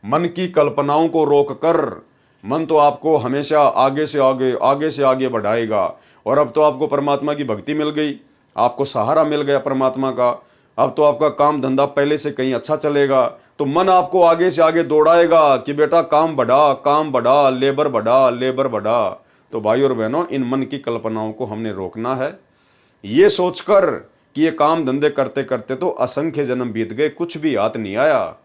मन की कल्पनाओं को रोककर, मन तो आपको हमेशा आगे से आगे बढ़ाएगा, और अब तो आपको परमात्मा की भक्ति मिल गई, आपको सहारा मिल गया परमात्मा का, अब तो आपका काम धंधा पहले से कहीं अच्छा चलेगा, तो मन आपको आगे से आगे दौड़ाएगा कि बेटा काम बढ़ा, लेबर बढ़ा। तो भाई और बहनों, इन मन की कल्पनाओं को हमने रोकना है, ये सोचकर कि ये काम धंधे करते करते तो असंख्य जन्म बीत गए, कुछ भी हाथ नहीं आया।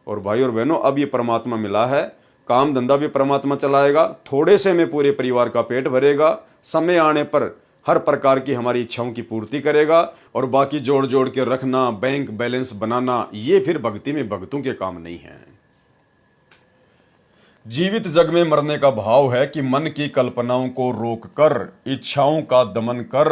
और भाई और बहनों, अब ये परमात्मा मिला है, काम धंधा भी परमात्मा चलाएगा, थोड़े से में पूरे परिवार का पेट भरेगा, समय आने पर हर प्रकार की हमारी इच्छाओं की पूर्ति करेगा, और बाकी जोड़ जोड़ के रखना, बैंक बैलेंस बनाना, ये फिर भक्ति में भक्तों के काम नहीं है। जीवित जग में मरने का भाव है कि मन की कल्पनाओं को रोककर इच्छाओं का दमन कर।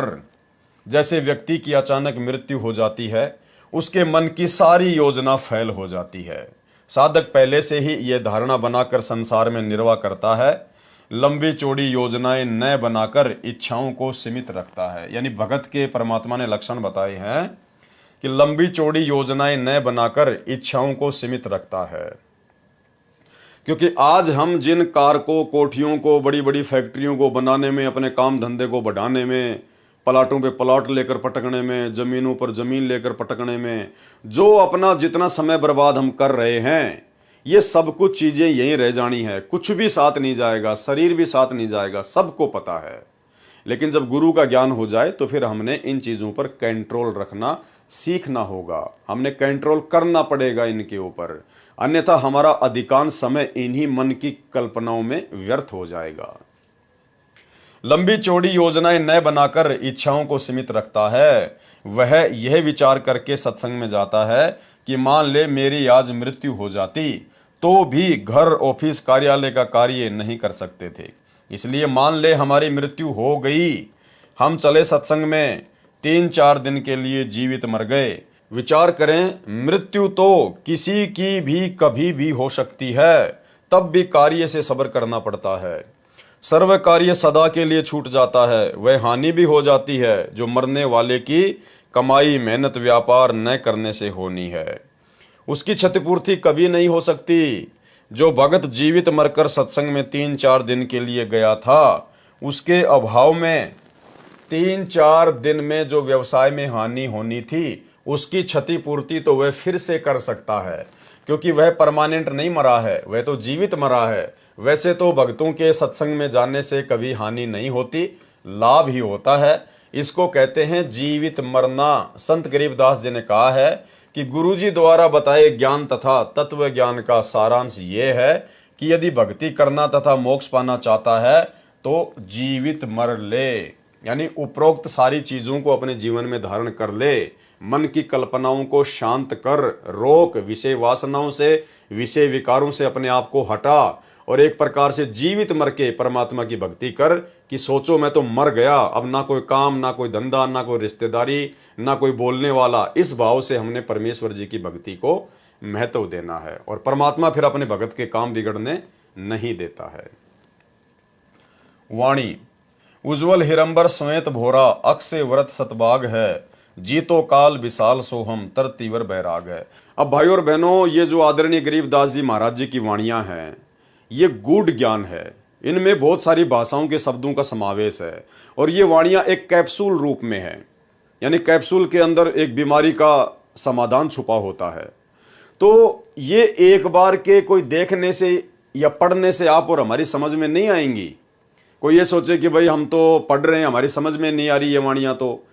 जैसे व्यक्ति की अचानक मृत्यु हो जाती है, उसके मन की सारी योजना फेल हो जाती है। साधक पहले से ही यह धारणा बनाकर संसार में निर्वाह करता है, लंबी चौड़ी योजनाएं न बनाकर इच्छाओं को सीमित रखता है। यानी भगत के परमात्मा ने लक्षण बताए हैं कि लंबी चौड़ी योजनाएं न बनाकर इच्छाओं को सीमित रखता है। क्योंकि आज हम जिन कार को, कोठियों को, बड़ी बड़ी फैक्ट्रियों को बनाने में, अपने काम धंधे को बढ़ाने में, प्लाटों पे प्लाट लेकर पटकने में, जमीनों पर जमीन लेकर पटकने में, जो अपना जितना समय बर्बाद हम कर रहे हैं, ये सब कुछ चीजें यहीं रह जानी है, कुछ भी साथ नहीं जाएगा, शरीर भी साथ नहीं जाएगा, सबको पता है। लेकिन जब गुरु का ज्ञान हो जाए तो फिर हमने इन चीज़ों पर कंट्रोल रखना सीखना होगा, हमने कंट्रोल करना पड़ेगा इनके ऊपर, अन्यथा हमारा अधिकांश समय इन्हीं मन की कल्पनाओं में व्यर्थ हो जाएगा। लंबी चौड़ी योजनाएं न बनाकर इच्छाओं को सीमित रखता है, वह यह विचार करके सत्संग में जाता है कि मान ले मेरी आज मृत्यु हो जाती तो भी घर ऑफिस कार्यालय का कार्य नहीं कर सकते थे, इसलिए मान ले हमारी मृत्यु हो गई, हम चले सत्संग में, 3-4 दिन के लिए जीवित मर गए। विचार करें, मृत्यु तो किसी की भी कभी भी हो सकती है, तब भी कार्य से सब्र करना पड़ता है। सर्व कार्य सदा के लिए छूट जाता है, वह हानि भी हो जाती है जो मरने वाले की कमाई मेहनत व्यापार न करने से होनी है, उसकी क्षतिपूर्ति कभी नहीं हो सकती। जो भगत जीवित मरकर सत्संग में 3-4 दिन के लिए गया था, उसके अभाव में 3-4 दिन में जो व्यवसाय में हानि होनी थी उसकी क्षतिपूर्ति तो वह फिर से कर सकता है, क्योंकि वह परमानेंट नहीं मरा है, वह तो जीवित मरा है। वैसे तो भक्तों के सत्संग में जाने से कभी हानि नहीं होती, लाभ ही होता है। इसको कहते हैं जीवित मरना। संत गरीबदास जी ने कहा है कि गुरुजी द्वारा बताए ज्ञान तथा तत्व ज्ञान का सारांश ये है कि यदि भक्ति करना तथा मोक्ष पाना चाहता है तो जीवित मर ले, यानी उपरोक्त सारी चीजों को अपने जीवन में धारण कर ले, मन की कल्पनाओं को शांत कर, रोक, विषय वासनाओं से विषय विकारों से अपने आप को हटा और एक प्रकार से जीवित मर के परमात्मा की भक्ति कर कि सोचो मैं तो मर गया, अब ना कोई काम, ना कोई धंधा, ना कोई रिश्तेदारी, ना कोई बोलने वाला। इस भाव से हमने परमेश्वर जी की भक्ति को महत्व देना है और परमात्मा फिर अपने भगत के काम बिगड़ने नहीं देता है। वाणी, उज्ज्वल हिरंबर श्वेत भोरा अक्षय व्रत सतबाग है, जीतो काल विशाल सोहम तर तीवर बैराग है। अब भाई और बहनों, ये जो आदरणीय गरीबदास जी महाराज जी की वाणियां हैं, ये गूढ़ ज्ञान है, इनमें बहुत सारी भाषाओं के शब्दों का समावेश है और ये वाणियां एक कैप्सूल रूप में है, यानी कैप्सूल के अंदर एक बीमारी का समाधान छुपा होता है। तो ये एक बार के कोई देखने से या पढ़ने से आप और हमारी समझ में नहीं आएंगी। कोई ये सोचे कि भाई हम तो पढ़ रहे हैं, हमारी समझ में नहीं आ रही ये वाणियां, तो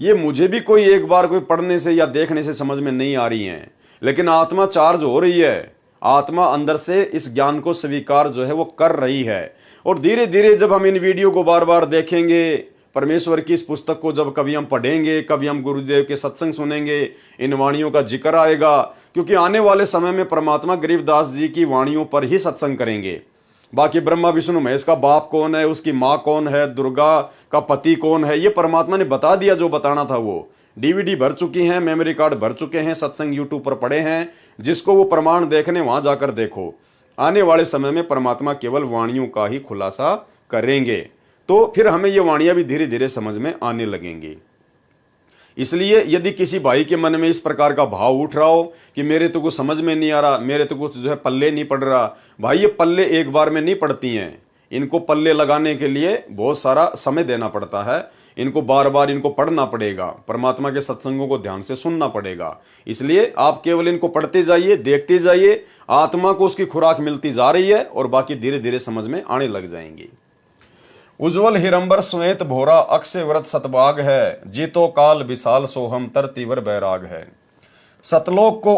ये मुझे भी कोई एक बार कोई पढ़ने से या देखने से समझ में नहीं आ रही हैं, लेकिन आत्मा चार्ज हो रही है, आत्मा अंदर से इस ज्ञान को स्वीकार जो है वो कर रही है। और धीरे धीरे जब हम इन वीडियो को बार बार देखेंगे, परमेश्वर की इस पुस्तक को जब कभी हम पढ़ेंगे, कभी हम गुरुदेव के सत्संग सुनेंगे, इन वाणियों का जिक्र आएगा, क्योंकि आने वाले समय में परमात्मा गरीबदास जी की वाणियों पर ही सत्संग करेंगे। बाकी ब्रह्मा विष्णु महेश का बाप कौन है, उसकी माँ कौन है, दुर्गा का पति कौन है, ये परमात्मा ने बता दिया जो बताना था। वो डीवीडी भर चुकी हैं, मेमोरी कार्ड भर चुके हैं, सत्संग यूट्यूब पर पड़े हैं, जिसको वो प्रमाण देखने वहां जाकर देखो। आने वाले समय में परमात्मा केवल वाणियों का ही खुलासा करेंगे, तो फिर हमें ये वाणियां भी धीरे धीरे समझ में आने लगेंगी। इसलिए यदि किसी भाई के मन में इस प्रकार का भाव उठ रहा हो कि मेरे तो कुछ समझ में नहीं आ रहा, मेरे तो कुछ जो है पल्ले नहीं पड़ रहा, भाई ये पल्ले एक बार में नहीं पड़ती हैं, इनको पल्ले लगाने के लिए बहुत सारा समय देना पड़ता है, इनको बार बार इनको पढ़ना पड़ेगा, परमात्मा के सत्संगों को ध्यान से सुनना पड़ेगा। इसलिए आप केवल इनको पढ़ते जाइए, देखते जाइए, आत्मा को उसकी खुराक मिलती जा रही है और बाकी धीरे धीरे समझ में आने लग जाएंगी। उज्ज्वल हिरंबर श्वेत भोरा अक्षय व्रत सतबाग है, जीतो काल विशाल सोहम तर तीवर बैराग है। सतलोक को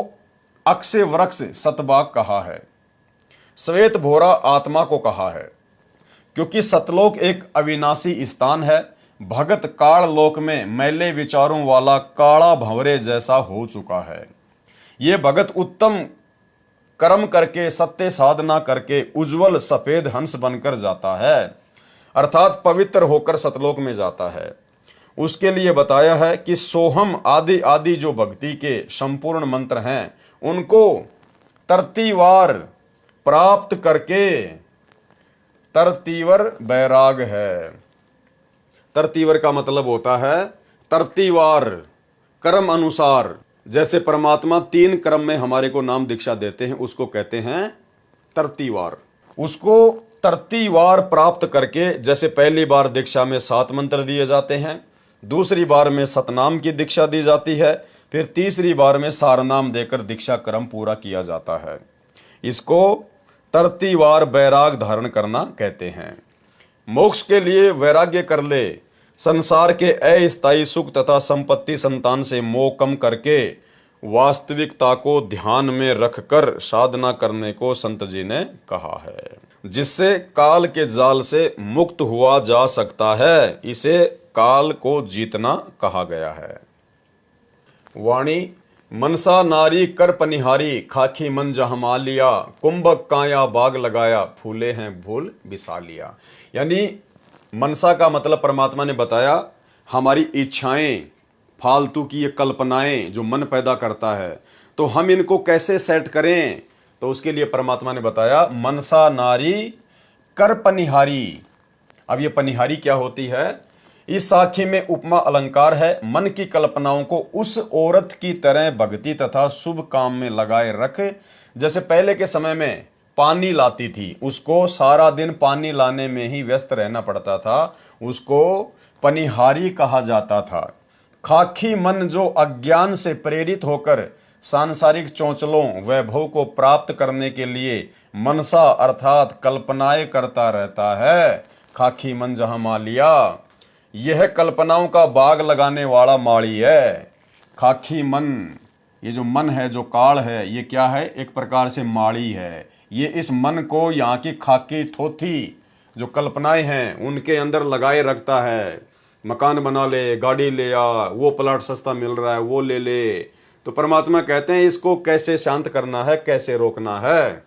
अक्षय वृक्ष सतबाग कहा है, श्वेत भोरा आत्मा को कहा है, क्योंकि सतलोक एक अविनाशी स्थान है। भगत काल लोक में मैले विचारों वाला काला भंवरे जैसा हो चुका है। ये भगत उत्तम कर्म करके सत्य साधना करके उज्जवल सफेद हंस बनकर जाता है, अर्थात पवित्र होकर सतलोक में जाता है। उसके लिए बताया है कि सोहम आदि आदि जो भक्ति के संपूर्ण मंत्र हैं, उनको तरतीवार प्राप्त करके तरतीवर बैराग है। तरतीवर का मतलब होता है तरतीवार, कर्म अनुसार। जैसे परमात्मा 3 क्रम में हमारे को नाम दीक्षा देते हैं, उसको कहते हैं तरतीवार। उसको तरतीवार प्राप्त करके, जैसे पहली बार दीक्षा में 7 मंत्र दिए जाते हैं, दूसरी बार में सतनाम की दीक्षा दी जाती है, फिर तीसरी बार में सारनाम देकर दीक्षा क्रम पूरा किया जाता है। इसको तरतीवार बैराग धारण करना कहते हैं। मोक्ष के लिए वैराग्य कर ले, संसार के अस्थायी सुख तथा संपत्ति संतान से मोह कम करके वास्तविकता को ध्यान में रखकर साधना करने को संत जी ने कहा है, जिससे काल के जाल से मुक्त हुआ जा सकता है। इसे काल को जीतना कहा गया है। वाणी, मनसा नारी कर पनिहारी, खाखी मन जहाँ लिया, कुंभक काया बाग लगाया, फूले हैं फूल बिसा लिया। यानी मनसा का मतलब परमात्मा ने बताया हमारी इच्छाएं, फालतू की ये कल्पनाएं जो मन पैदा करता है, तो हम इनको कैसे सेट करें, तो उसके लिए परमात्मा ने बताया मनसा नारी कर पनिहारी। अब ये पनिहारी क्या होती है? इस साखी में उपमा अलंकार है। मन की कल्पनाओं को उस औरत की तरह भक्ति तथा शुभ काम में लगाए रख, जैसे पहले के समय में पानी लाती थी, उसको सारा दिन पानी लाने में ही व्यस्त रहना पड़ता था, उसको पनिहारी कहा जाता था। खाखी मन जो अज्ञान से प्रेरित होकर सांसारिक चौंचलों वैभव को प्राप्त करने के लिए मनसा अर्थात कल्पनाएं करता रहता है, खाखी मन जहां मालिया, यह कल्पनाओं का बाग लगाने वाला माली है। खाखी मन, ये जो मन है, जो काल है, ये क्या है? एक प्रकार से माली है। ये इस मन को यहाँ की खाकी थोथी जो कल्पनाएं हैं उनके अंदर लगाए रखता है। मकान बना ले, गाड़ी ले आ, वो प्लाट सस्ता मिल रहा है वो ले ले। तो परमात्मा कहते हैं इसको कैसे शांत करना है, कैसे रोकना है।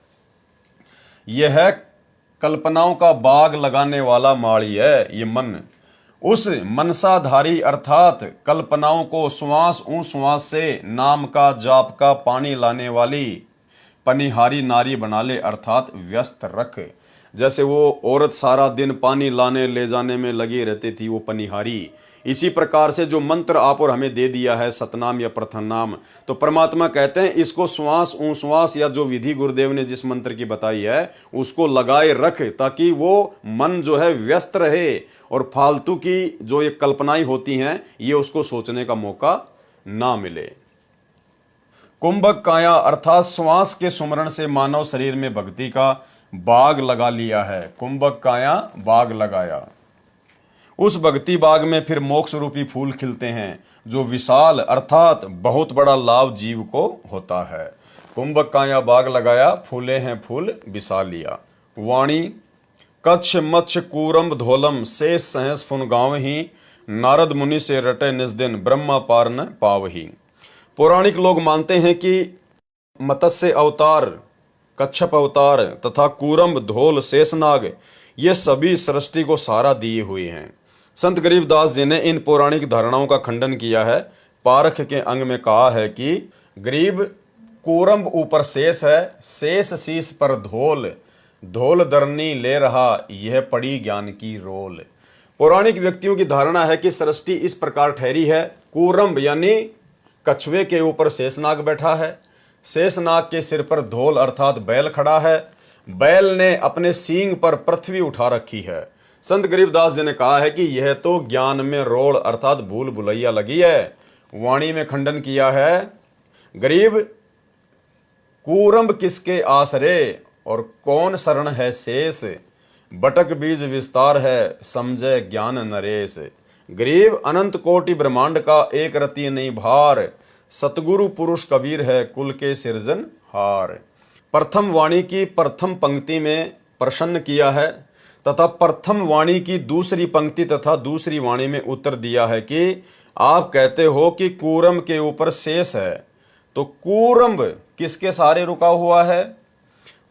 यह कल्पनाओं का बाग लगाने वाला माली है ये मन। उस मनसाधारी अर्थात कल्पनाओं को श्वास श्वास से नाम का जाप का पानी लाने वाली पनिहारी नारी बना ले, अर्थात व्यस्त रख। जैसे वो औरत सारा दिन पानी लाने ले जाने में लगी रहती थी, वो पनिहारी। इसी प्रकार से जो मंत्र आप और हमें दे दिया है सतनाम या प्रथम नाम, तो परमात्मा कहते हैं इसको श्वास श्वास या जो विधि गुरुदेव ने जिस मंत्र की बताई है उसको लगाए रख, ताकि वो मन जो है व्यस्त रहे और फालतू की जो ये कल्पनाएं होती हैं ये उसको सोचने का मौका ना मिले। कुंभक काया अर्थात श्वास के सुमरण से मानव शरीर में भक्ति का बाग लगा लिया है। कुंभक काया बाग लगाया, उस भक्ति बाग में फिर मोक्ष रूपी फूल खिलते हैं जो विशाल अर्थात बहुत बड़ा लाभ जीव को होता है। कुंभक काया बाग लगाया, फूले हैं फूल बिसा लिया। वाणी, कच्छ मच्छ कूरम धोलम, शेष सहस फुन गाँव ही, नारद मुनि से रटे निज दिन, ब्रह्मा पार न पावही। पौराणिक लोग मानते हैं कि मत्स्य अवतार, कच्छप अवतार तथा कूरम, धोल, शेषनाग ये सभी सृष्टि को सहारा दिए हुए हैं। संत गरीबदास जी ने इन पौराणिक धारणाओं का खंडन किया है। पारख के अंग में कहा है कि गरीब कूरम ऊपर शेष है, शेष शीश पर धोल, धोल दरनी ले रहा यह पड़ी ज्ञान की रोल। पौराणिक व्यक्तियों की धारणा है कि सृष्टि इस प्रकार ठहरी है, कूरम यानी कछुए के ऊपर शेषनाग बैठा है, शेषनाग के सिर पर धोल अर्थात बैल खड़ा है, बैल ने अपने सींग पर पृथ्वी उठा रखी है। संत गरीबदास जी ने कहा है कि यह तो ज्ञान में रोल अर्थात भूल भुलैया लगी है। वाणी में खंडन किया है, गरीब कूरम किसके आसरे और कौन शरण है शेष, बटक बीज विस्तार है समझे ज्ञान नरेश। गरीब अनंत कोटि ब्रह्मांड का एक रति नहीं भार, सतगुरु पुरुष कबीर है कुल के सिरजन हार। प्रथम वाणी की प्रथम पंक्ति में प्रसन्न किया है तथा प्रथम वाणी की दूसरी पंक्ति तथा दूसरी वाणी में उत्तर दिया है कि आप कहते हो कि कूरम के ऊपर शेष है, तो कूरम किसके सहारे रुका हुआ है?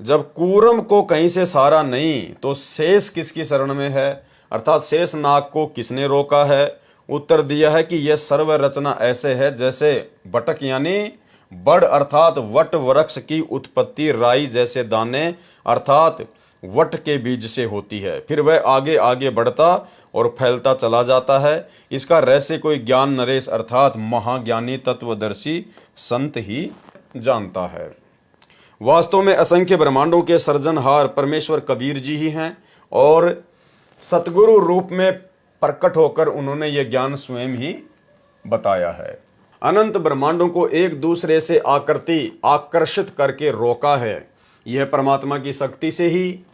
जब कूरम को कहीं से सहारा नहीं तो शेष किसकी शरण में है, अर्थात शेष नाग को किसने रोका है? उत्तर दिया है कि यह सर्व रचना ऐसे है जैसे बटक यानी बड़ अर्थात वट वृक्ष की उत्पत्ति राई जैसे दाने अर्थात वट के बीज से होती है, फिर वह आगे आगे बढ़ता और फैलता चला जाता है। इसका रहस्य कोई ज्ञान नरेश अर्थात महाज्ञानी तत्वदर्शी संत ही जानता है। वास्तव में असंख्य ब्रह्मांडों के सर्जनहार परमेश्वर कबीर जी ही हैं और सतगुरु रूप में प्रकट होकर उन्होंने ये ज्ञान स्वयं ही बताया है। अनंत ब्रह्मांडों को एक दूसरे से आकृति आकर्षित करके रोका है, यह परमात्मा की शक्ति से ही।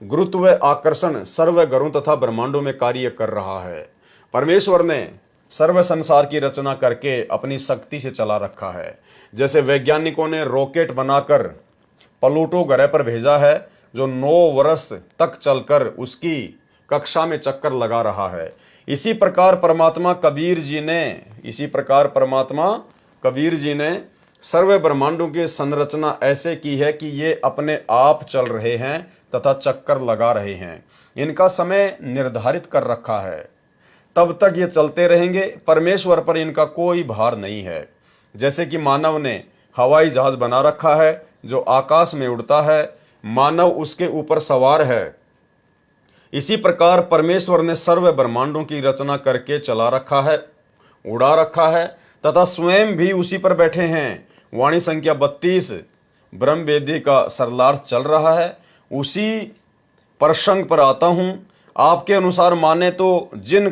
गुरुत्व आकर्षण सर्व ग्रहों तथा ब्रह्मांडों में कार्य कर रहा है। परमेश्वर ने सर्व संसार की रचना करके अपनी शक्ति से चला रखा है। जैसे वैज्ञानिकों ने रॉकेट बनाकर प्लूटो ग्रह पर भेजा है, जो 9 वर्ष तक चलकर उसकी कक्षा में चक्कर लगा रहा है। इसी प्रकार परमात्मा कबीर जी ने सर्व ब्रह्मांडों की संरचना ऐसे की है कि ये अपने आप चल रहे हैं तथा चक्कर लगा रहे हैं। इनका समय निर्धारित कर रखा है, तब तक ये चलते रहेंगे। परमेश्वर पर इनका कोई भार नहीं है। जैसे कि मानव ने हवाई जहाज बना रखा है जो आकाश में उड़ता है, मानव उसके ऊपर सवार है, इसी प्रकार परमेश्वर ने सर्व ब्रह्मांडों की रचना करके चला रखा है, उड़ा रखा है तथा स्वयं भी उसी पर बैठे हैं। वाणी संख्या 32 ब्रह्म वेदी का सरलार्थ चल रहा है। उसी प्रसंग पर आता हूं। आपके अनुसार माने तो जिन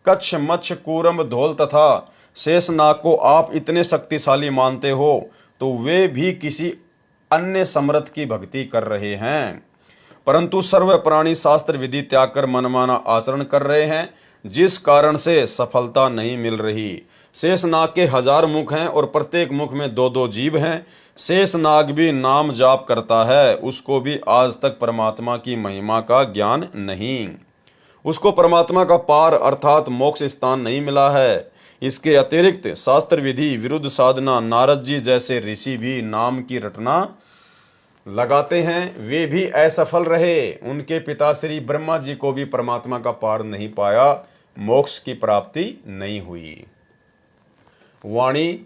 कच्छ मच्छ कूरम धौल तथा शेषनाग को आप इतने शक्तिशाली मानते हो, तो वे भी किसी अन्य समर्थ की भक्ति कर रहे हैं, परंतु सर्व प्राणी शास्त्र विधि त्याग कर मनमाना आचरण कर रहे हैं, जिस कारण से सफलता नहीं मिल रही। शेषनाग के 1000 मुख हैं और प्रत्येक मुख में 2-2 जीभ हैं। शेषनाग भी नाम जाप करता है, उसको भी आज तक परमात्मा की महिमा का ज्ञान नहीं, उसको परमात्मा का पार अर्थात मोक्ष स्थान नहीं मिला है। इसके अतिरिक्त शास्त्र विधि विरुद्ध साधना नारद जी जैसे ऋषि भी नाम की रटना लगाते हैं, वे भी असफल रहे। उनके पिता श्री ब्रह्मा जी को भी परमात्मा का पार नहीं पाया, मोक्ष की प्राप्ति नहीं हुई। वाणी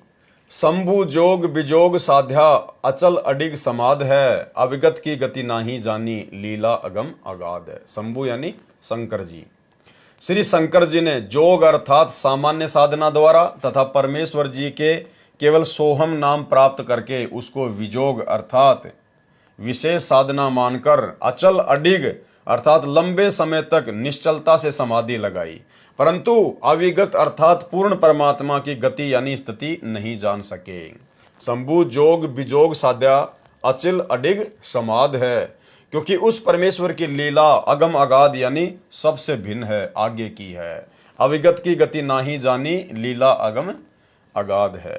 शंभु जोग बिजोग साध्या अचल अडिग समाध है, अविगत की गति नाही जानी लीला अगम अगाध है। शंभु यानी शंकर जी। श्री शंकर जी ने जोग अर्थात सामान्य साधना द्वारा तथा परमेश्वर जी के केवल सोहम नाम प्राप्त करके उसको विजोग अर्थात विशेष साधना मानकर अचल अडिग अर्थात लंबे समय तक निश्चलता से समाधि लगाई, परंतु अविगत अर्थात पूर्ण परमात्मा की गति यानी स्थिति नहीं जान सके। शंभु जोग बिजोग साध्या अचल अडिग समाध है, क्योंकि उस परमेश्वर की लीला अगम अगाध यानी सबसे भिन्न है, आगे की है। अविगत की गति नाही जानी लीला अगम अगाध है।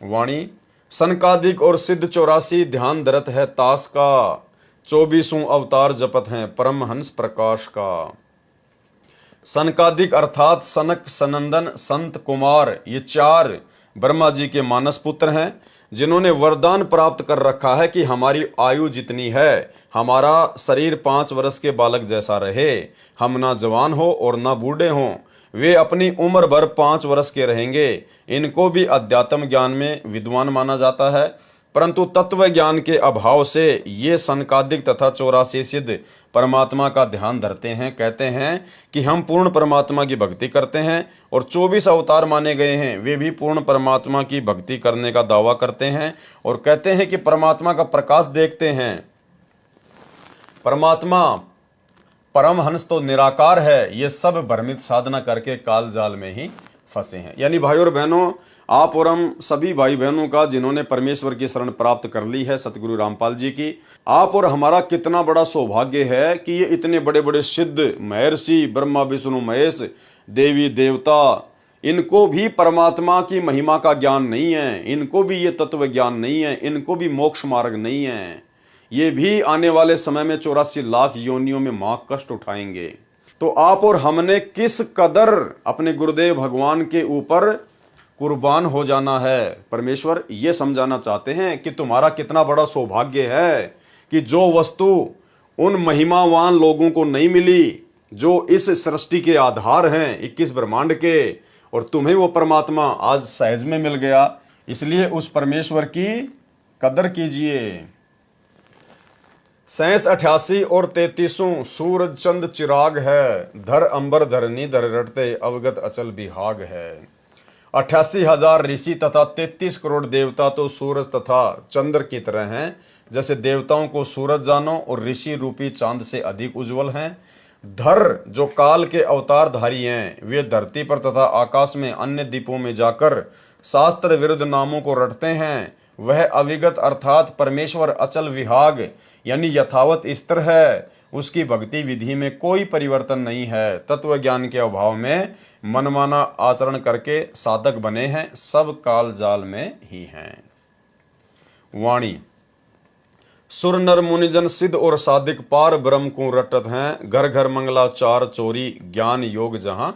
वाणी सनकादिक और सिद्ध 84 ध्यान धरत है तास का, 24 अवतार जपत हैं परमहंस प्रकाश का। सनकादिक अर्थात सनक, सनंदन, संत, कुमार, ये 4 ब्रह्मा जी के मानस पुत्र हैं, जिन्होंने वरदान प्राप्त कर रखा है कि हमारी आयु जितनी है, हमारा शरीर 5 वर्ष के बालक जैसा रहे, हम ना जवान हो और ना बूढ़े हों, वे अपनी उम्र भर 5 वर्ष के रहेंगे। इनको भी अध्यात्म ज्ञान में विद्वान माना जाता है, परंतु तत्व ज्ञान के अभाव से ये सनकादिक तथा 84 सिद्ध परमात्मा का ध्यान धरते हैं, कहते हैं कि हम पूर्ण परमात्मा की भक्ति करते हैं, और 24 अवतार माने गए हैं, वे भी पूर्ण परमात्मा की भक्ति करने का दावा करते हैं और कहते हैं कि परमात्मा का प्रकाश देखते हैं। परमात्मा परमहंस तो निराकार है, ये सब भ्रमित साधना करके काल जाल में ही फंसे हैं। यानी भाइयों और बहनों, आप और हम सभी भाई बहनों का जिन्होंने परमेश्वर की शरण प्राप्त कर ली है सतगुरु रामपाल जी की, आप और हमारा कितना बड़ा सौभाग्य है कि ये इतने बड़े बड़े सिद्ध महर्षि ब्रह्मा विष्णु महेश देवी देवता, इनको भी परमात्मा की महिमा का ज्ञान नहीं है, इनको भी ये तत्व ज्ञान नहीं है, इनको भी मोक्ष मार्ग नहीं है। ये भी आने वाले समय में 84 लाख योनियों में मां कष्ट उठाएंगे। तो आप और हमने किस कदर अपने गुरुदेव भगवान के ऊपर कुर्बान हो जाना है। परमेश्वर ये समझाना चाहते हैं कि तुम्हारा कितना बड़ा सौभाग्य है कि जो वस्तु उन महिमावान लोगों को नहीं मिली जो इस सृष्टि के आधार हैं 21 ब्रह्मांड के, और तुम्हें वो परमात्मा आज सहज में मिल गया। इसलिए उस परमेश्वर की कदर कीजिए। 87, 88 और 33 सूरज चंद चिराग है, धर अंबर धरनी धर रटते अवगत अचल बिहाग है। 88,000 ऋषि तथा 33 करोड़ देवता तो सूरज तथा चंद्र की तरह हैं। जैसे देवताओं को सूरज जानो और ऋषि रूपी चांद से अधिक उज्जवल हैं। धर जो काल के अवतारधारी हैं, वे धरती पर तथा आकाश में अन्य द्वीपों में जाकर शास्त्र विरुद्ध नामों को रटते हैं। वह अविगत अर्थात परमेश्वर अचल विहाग यानी यथावत स्थिर है, उसकी भक्ति विधि में कोई परिवर्तन नहीं है। तत्व ज्ञान के अभाव में मनमाना आचरण करके साधक बने हैं, सब काल जाल में ही हैं। वाणी सुर नर मुनिजन सिद्ध और साधिक पार ब्रह्म को रटत हैं। घर घर मंगलाचार चोरी ज्ञान योग जहां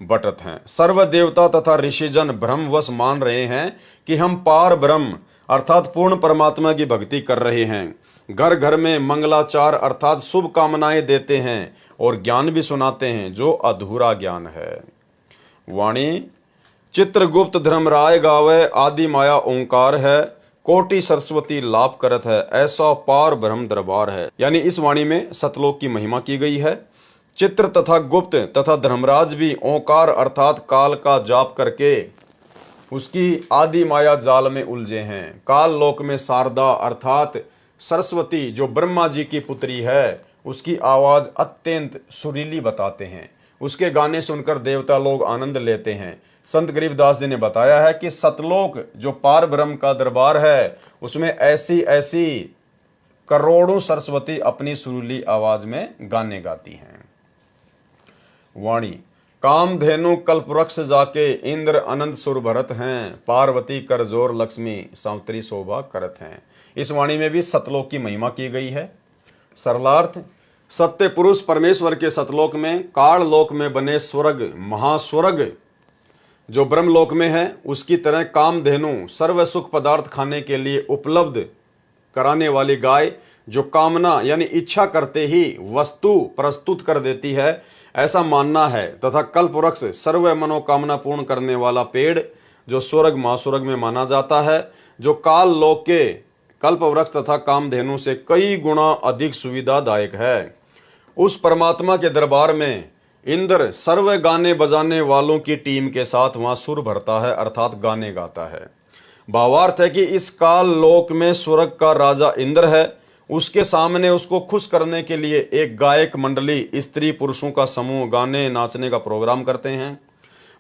बटत हैं। सर्व देवता तथा ऋषिजन भ्रमवश मान रहे हैं कि हम पार ब्रह्म अर्थात पूर्ण परमात्मा की भक्ति कर रहे हैं। घर घर में मंगलाचार अर्थात शुभ कामनाएं देते हैं और ज्ञान भी सुनाते हैं जो अधूरा ज्ञान है। वाणी चित्रगुप्त धर्मराय गावे आदि माया ओंकार है। कोटि सरस्वती लाभ करत है ऐसा पार ब्रह्म दरबार है। यानी इस वाणी में सतलोक की महिमा की गई है। चित्र तथा गुप्त तथा धर्मराज भी ओंकार अर्थात काल का जाप करके उसकी आदि माया जाल में उलझे हैं। काल लोक में शारदा अर्थात सरस्वती जो ब्रह्मा जी की पुत्री है, उसकी आवाज अत्यंत सुरीली बताते हैं। उसके गाने सुनकर देवता लोग आनंद लेते हैं। संत गरीबदास जी ने बताया है कि सतलोक जो पार ब्रह्म का दरबार है, उसमें ऐसी ऐसी करोड़ों सरस्वती अपनी सुरीली आवाज में गाने गाती हैं। वाणी कामधेनु कल्पवृक्ष जाके इंद्र अनंत सुर भरत हैं। पार्वती कर जोर लक्ष्मी सावित्री शोभा करत हैं। इस वाणी में भी सतलोक की महिमा की गई है। सरलार्थ सत्य पुरुष परमेश्वर के सतलोक में काल लोक में बने स्वर्ग महास्वर्ग जो ब्रह्मलोक में है, उसकी तरह कामधेनु सर्व सुख पदार्थ खाने के लिए उपलब्ध कराने वाली गाय जो कामना यानी इच्छा करते ही वस्तु प्रस्तुत कर देती है, ऐसा मानना है। तथा कल्पवृक्ष सर्व मनोकामना पूर्ण करने वाला पेड़ जो स्वर्ग महास्वर्ग में माना जाता है, जो काल लोक के कल्पवृक्ष तथा कामधेनु से कई गुना अधिक सुविधादायक है। उस परमात्मा के दरबार में इंद्र सर्व गाने बजाने वालों की टीम के साथ वहां सुर भरता है अर्थात गाने गाता है। भावार्थ है कि इस काल लोक में स्वर्ग का राजा इंद्र है। उसके सामने उसको खुश करने के लिए एक गायक मंडली स्त्री पुरुषों का समूह गाने नाचने का प्रोग्राम करते हैं।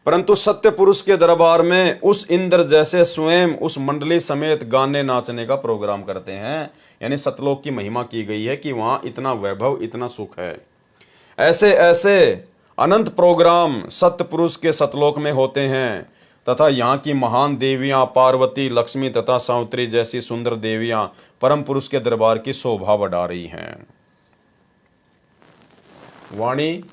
परंतु सत्य पुरुष के दरबार में उस इंद्र जैसे स्वयं उस मंडली समेत गाने नाचने का प्रोग्राम करते हैं। यानी सतलोक की महिमा की गई है कि वहां इतना वैभव इतना सुख है। ऐसे ऐसे अनंत प्रोग्राम सत्य पुरुष के सतलोक में होते हैं तथा यहाँ की महान देवियां पार्वती लक्ष्मी तथा सावित्री जैसी सुंदर देवियां परम पुरुष के दरबार की शोभा बढ़ा रही हैं। वाणी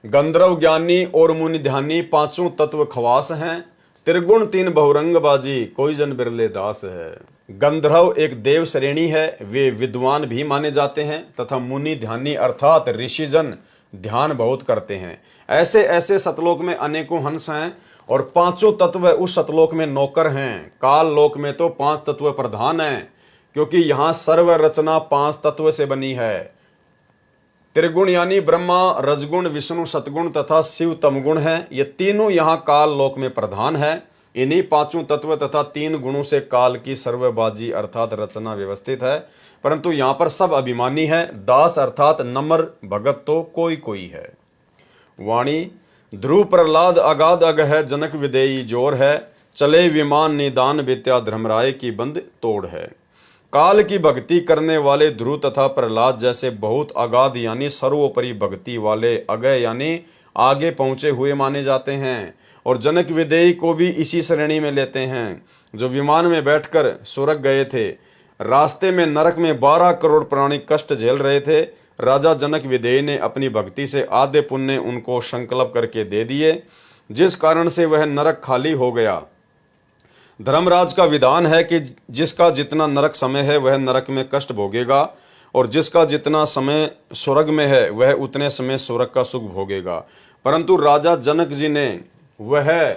गंधर्व ज्ञानी और मुनि ध्यानी पांचों तत्व खवास हैं। त्रिगुण तीन बहुरंग बाजी कोई जन बिरले दास है। गंधर्व एक देव श्रेणी है, वे विद्वान भी माने जाते हैं तथा मुनि ध्यानी अर्थात ऋषिजन ध्यान बहुत करते हैं। ऐसे ऐसे सतलोक में अनेकों हंस हैं और पांचों तत्व उस सतलोक में नौकर हैं। काल लोक में तो पांच तत्व प्रधान हैं, क्योंकि यहां सर्व रचना पांच तत्व से बनी है। त्रिगुण यानी ब्रह्मा रजगुण विष्णु सतगुण तथा शिव तमगुण है। ये तीनों यहाँ काल लोक में प्रधान है। इन्हीं पांचों तत्व तथा तीन गुणों से काल की सर्वबाजी अर्थात रचना व्यवस्थित है। परंतु यहाँ पर सब अभिमानी है। दास अर्थात नम्र भगत तो कोई कोई है। वाणी ध्रुव प्रहलाद अगाध अग है जनक विदेयी जोर है। चले विमान निदान विद्या धर्मराय की बंद तोड़ है। काल की भक्ति करने वाले ध्रुव तथा प्रहलाद जैसे बहुत अगाध यानी सर्वोपरि भक्ति वाले अगय यानी आगे पहुंचे हुए माने जाते हैं। और जनक विदेयी को भी इसी श्रेणी में लेते हैं, जो विमान में बैठकर स्वर्ग गए थे। रास्ते में नरक में 12 करोड़ प्राणी कष्ट झेल रहे थे। राजा जनक विदेयी ने अपनी भक्ति से आधे पुण्य उनको संकल्प करके दे दिए, जिस कारण से वह नरक खाली हो गया। धर्मराज का विधान है कि जिसका जितना नरक समय है वह नरक में कष्ट भोगेगा, और जिसका जितना समय स्वर्ग में है वह उतने समय स्वर्ग का सुख भोगेगा। परंतु राजा जनक जी ने वह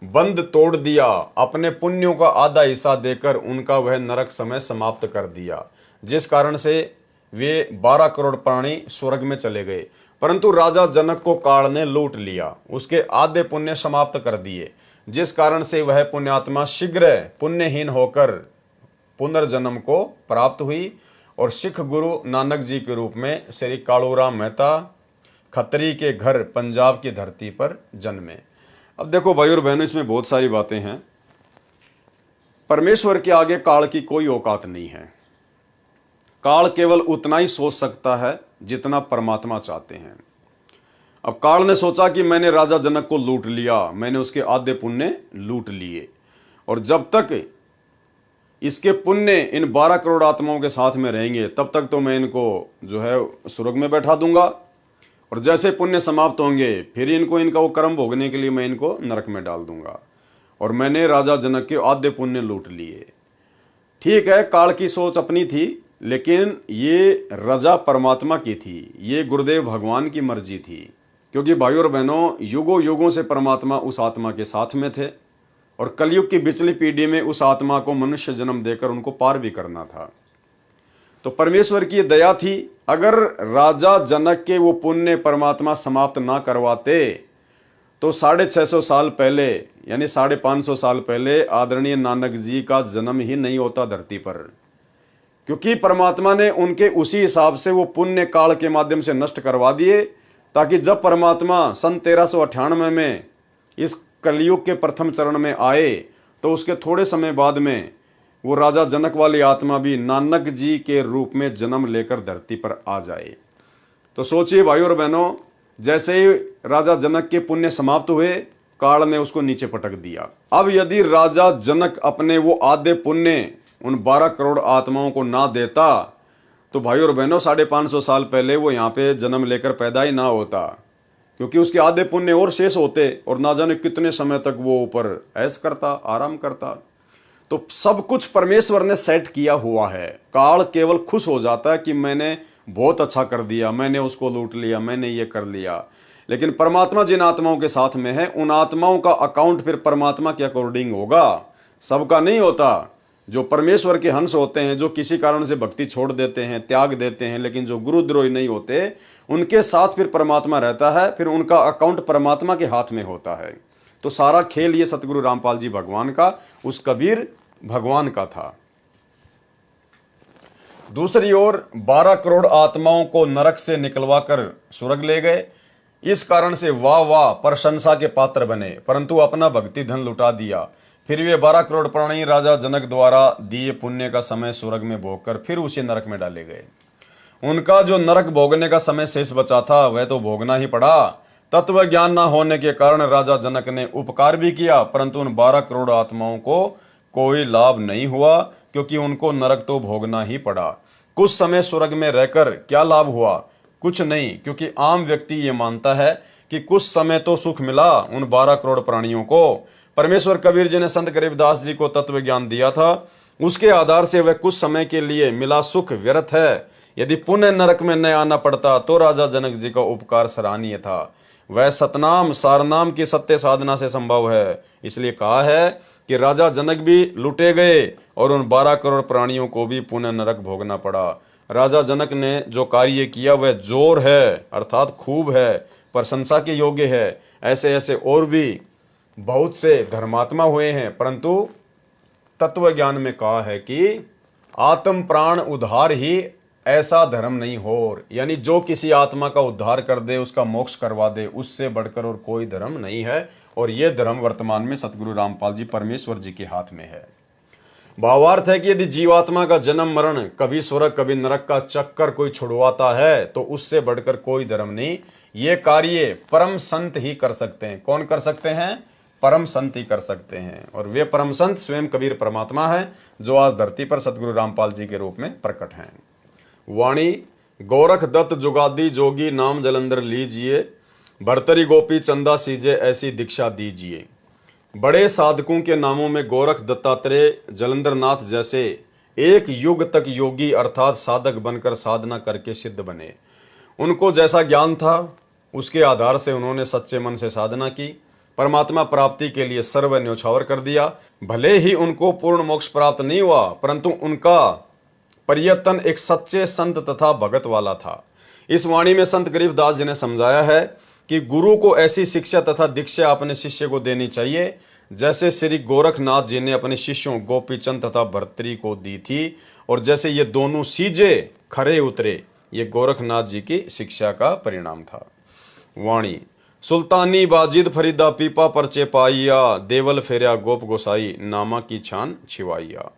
बंद तोड़ दिया, अपने पुण्यों का आधा हिस्सा देकर उनका वह नरक समय समाप्त कर दिया, जिस कारण से वे 12 करोड़ प्राणी स्वर्ग में चले गए। परंतु राजा जनक को काल ने लूट लिया, उसके आधे पुण्य समाप्त कर दिए, जिस कारण से वह पुण्यात्मा शीघ्र पुण्यहीन होकर पुनर्जन्म को प्राप्त हुई और सिख गुरु नानक जी के रूप में श्री कालूराम मेहता खत्री के घर पंजाब की धरती पर जन्मे। अब देखो भाई और बहनों, इसमें बहुत सारी बातें हैं। परमेश्वर के आगे काल की कोई औकात नहीं है। काल केवल उतना ही सोच सकता है जितना परमात्मा चाहते हैं। अब काल ने सोचा कि मैंने राजा जनक को लूट लिया, मैंने उसके आधे पुण्य लूट लिए, और जब तक इसके पुण्य इन 12 करोड़ आत्माओं के साथ में रहेंगे तब तक तो मैं इनको जो है स्वर्ग में बैठा दूंगा, और जैसे पुण्य समाप्त होंगे फिर इनको इनका वो कर्म भोगने के लिए मैं इनको नरक में डाल दूंगा। और मैंने राजा जनक के आधे पुण्य लूट लिए। ठीक है, काल की सोच अपनी थी, लेकिन ये रजा परमात्मा की थी, ये गुरुदेव भगवान की मर्जी थी। क्योंकि भाइयों और बहनों, युगों युगों से परमात्मा उस आत्मा के साथ में थे, और कलयुग की पिछली पीढ़ी में उस आत्मा को मनुष्य जन्म देकर उनको पार भी करना था। तो परमेश्वर की दया थी, अगर राजा जनक के वो पुण्य परमात्मा समाप्त ना करवाते तो 650 साल पहले, यानी 550 साल पहले आदरणीय नानक जी का जन्म ही नहीं होता धरती पर। क्योंकि परमात्मा ने उनके उसी हिसाब से वो पुण्य काल के माध्यम से नष्ट करवा दिए, ताकि जब परमात्मा सन 1398 में इस कलयुग के प्रथम चरण में आए तो उसके थोड़े समय बाद में वो राजा जनक वाली आत्मा भी नानक जी के रूप में जन्म लेकर धरती पर आ जाए। तो सोचिए भाइयों और बहनों, जैसे ही राजा जनक के पुण्य समाप्त हुए, काल ने उसको नीचे पटक दिया। अब यदि राजा जनक अपने वो आधे पुण्य उन 12 करोड़ आत्माओं को ना देता तो भाइयों और बहनों 550 साल पहले वो यहाँ पे जन्म लेकर पैदा ही ना होता, क्योंकि उसके आधे पुण्य और शेष होते और ना जाने कितने समय तक वो ऊपर ऐश करता, आराम करता। तो सब कुछ परमेश्वर ने सेट किया हुआ है। काल केवल खुश हो जाता है कि मैंने बहुत अच्छा कर दिया, मैंने उसको लूट लिया, मैंने ये कर लिया। लेकिन परमात्मा जिन आत्माओं के साथ में है, उन आत्माओं का अकाउंट फिर परमात्मा के अकॉर्डिंग होगा, सबका नहीं होता। जो परमेश्वर के हंस होते हैं, जो किसी कारण से भक्ति छोड़ देते हैं, त्याग देते हैं, लेकिन जो गुरुद्रोही नहीं होते, उनके साथ फिर परमात्मा रहता है, फिर उनका अकाउंट परमात्मा के हाथ में होता है। तो सारा खेल ये सतगुरु रामपाल जी भगवान का, उस कबीर भगवान का था। दूसरी ओर 12 करोड़ आत्माओं को नरक से निकलवाकर स्वर्ग ले गए। इस कारण से वाह वाह प्रशंसा के पात्र बने, परंतु अपना भक्ति धन लुटा दिया। फिर वे 12 करोड़ प्राणी राजा जनक द्वारा दिए पुण्य का समय स्वर्ग में भोगकर फिर उसी नरक में डाले गए। उनका जो नरक भोगने का समय शेष बचा था वह तो भोगना ही पड़ा। तत्व ज्ञान न होने के कारण राजा जनक ने उपकार भी किया, परंतु उन 12 करोड़ आत्माओं को कोई लाभ नहीं हुआ, क्योंकि उनको नरक तो भोगना ही पड़ा। कुछ समय स्वर्ग में रहकर क्या लाभ हुआ? कुछ नहीं, क्योंकि आम व्यक्ति ये मानता है कि कुछ समय तो सुख मिला उन 12 करोड़ प्राणियों को। परमेश्वर कबीर जी ने संत गरीबदास जी को तत्व ज्ञान दिया था, उसके आधार से वह कुछ समय के लिए मिला सुख व्यर्थ है। यदि पुण्य नरक में न आना पड़ता तो राजा जनक जी का उपकार सराहनीय था। वह सतनाम सारनाम की सत्य साधना से संभव है। इसलिए कहा है कि राजा जनक भी लुटे गए और उन 12 करोड़ प्राणियों को भी पुण्य नरक भोगना पड़ा। राजा जनक ने जो कार्य किया वह जोर है, अर्थात खूब है, प्रशंसा के योग्य है। ऐसे ऐसे और भी बहुत से धर्मात्मा हुए हैं, परंतु तत्व ज्ञान में कहा है कि आत्म प्राण उद्धार ही ऐसा धर्म नहीं हो, यानी जो किसी आत्मा का उद्धार कर दे, उसका मोक्ष करवा दे, उससे बढ़कर और कोई धर्म नहीं है। और यह धर्म वर्तमान में सतगुरु रामपाल जी परमेश्वर जी के हाथ में है। भावार्थ है कि यदि जीवात्मा का जन्म मरण, कभी स्वर्ग कभी नरक का चक्कर कोई छुड़वाता है तो उससे बढ़कर कोई धर्म नहीं। ये कार्य परम संत ही कर सकते हैं। कौन कर सकते हैं? परम संत ही कर सकते हैं। और वे परम संत स्वयं कबीर परमात्मा है, जो आज धरती पर सतगुरु रामपाल जी के रूप में प्रकट हैं। वाणी गोरख दत्त जुगादी जोगी नाम जलंधर लीजिए, भरतरी गोपी चंदा सीजे ऐसी दीक्षा दीजिए। बड़े साधकों के नामों में गोरख दत्तात्रेय जलंधर नाथ जैसे एक युग तक योगी अर्थात साधक बनकर साधना करके सिद्ध बने। उनको जैसा ज्ञान था उसके आधार से उन्होंने सच्चे मन से साधना की, परमात्मा प्राप्ति के लिए सर्व न्योछावर कर दिया। भले ही उनको पूर्ण मोक्ष प्राप्त नहीं हुआ, परंतु उनका प्रयत्न एक सच्चे संत तथा भगत वाला था। इस वाणी में संत गरीबदास जी ने समझाया है कि गुरु को ऐसी शिक्षा तथा दीक्षा अपने शिष्य को देनी चाहिए जैसे श्री गोरखनाथ जी ने अपने शिष्यों गोपीचंद तथा भर्तरी को दी थी, और जैसे ये दोनों सीजे खरे उतरे, ये गोरखनाथ जी की शिक्षा का परिणाम था। वाणी सुल्तानी बाजिद फरीदा पीपा परचे पाइया, देवल फेरिया गोप गोसाई नामा की छान छिवाइया।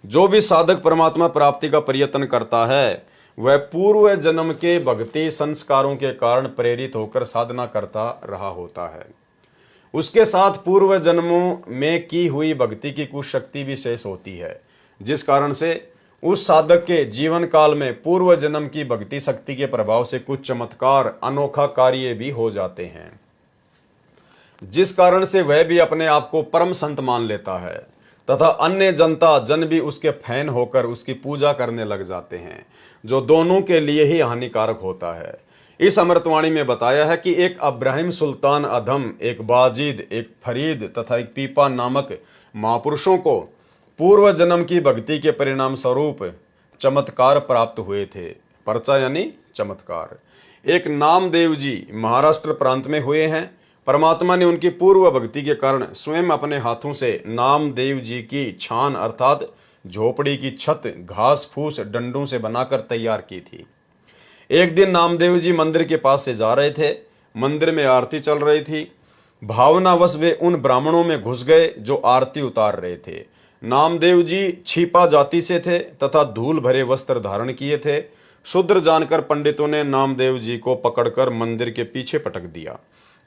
जो भी साधक परमात्मा प्राप्ति का प्रयत्न करता है वह पूर्व जन्म के भक्ति संस्कारों के कारण प्रेरित होकर साधना करता रहा होता है। उसके साथ पूर्व जन्मों में की हुई भक्ति की कुछ शक्ति भी शेष होती है, जिस कारण से उस साधक के जीवन काल में पूर्व जन्म की भक्ति शक्ति के प्रभाव से कुछ चमत्कार अनोखा कार्य भी हो जाते हैं, जिस कारण से वह भी अपने आप को परम संत मान लेता है तथा अन्य जनता जन भी उसके फैन होकर उसकी पूजा करने लग जाते हैं, जो दोनों के लिए ही हानिकारक होता है। इस अमृतवाणी में बताया है कि एक अब्राहिम सुल्तान अधम, एक बाजिद, एक फरीद तथा एक पीपा नामक महापुरुषों को पूर्व जन्म की भक्ति के परिणाम स्वरूप चमत्कार प्राप्त हुए थे। पर्चा यानी चमत्कार। एक नामदेव जी महाराष्ट्र प्रांत में हुए हैं। परमात्मा ने उनकी पूर्व भक्ति के कारण स्वयं अपने हाथों से नामदेव जी की छान अर्थात झोपड़ी की छत घास फूस डंडों से बनाकर तैयार की थी। एक दिन नामदेव जी मंदिर के पास से जा रहे थे। मंदिर में आरती चल रही थी। भावनावश वे उन ब्राह्मणों में घुस गए जो आरती उतार रहे थे। नामदेव जी छिपा जाति से थे तथा धूल भरे वस्त्र धारण किए थे। शूद्र जानकर पंडितों ने नामदेव जी को पकड़कर मंदिर के पीछे पटक दिया।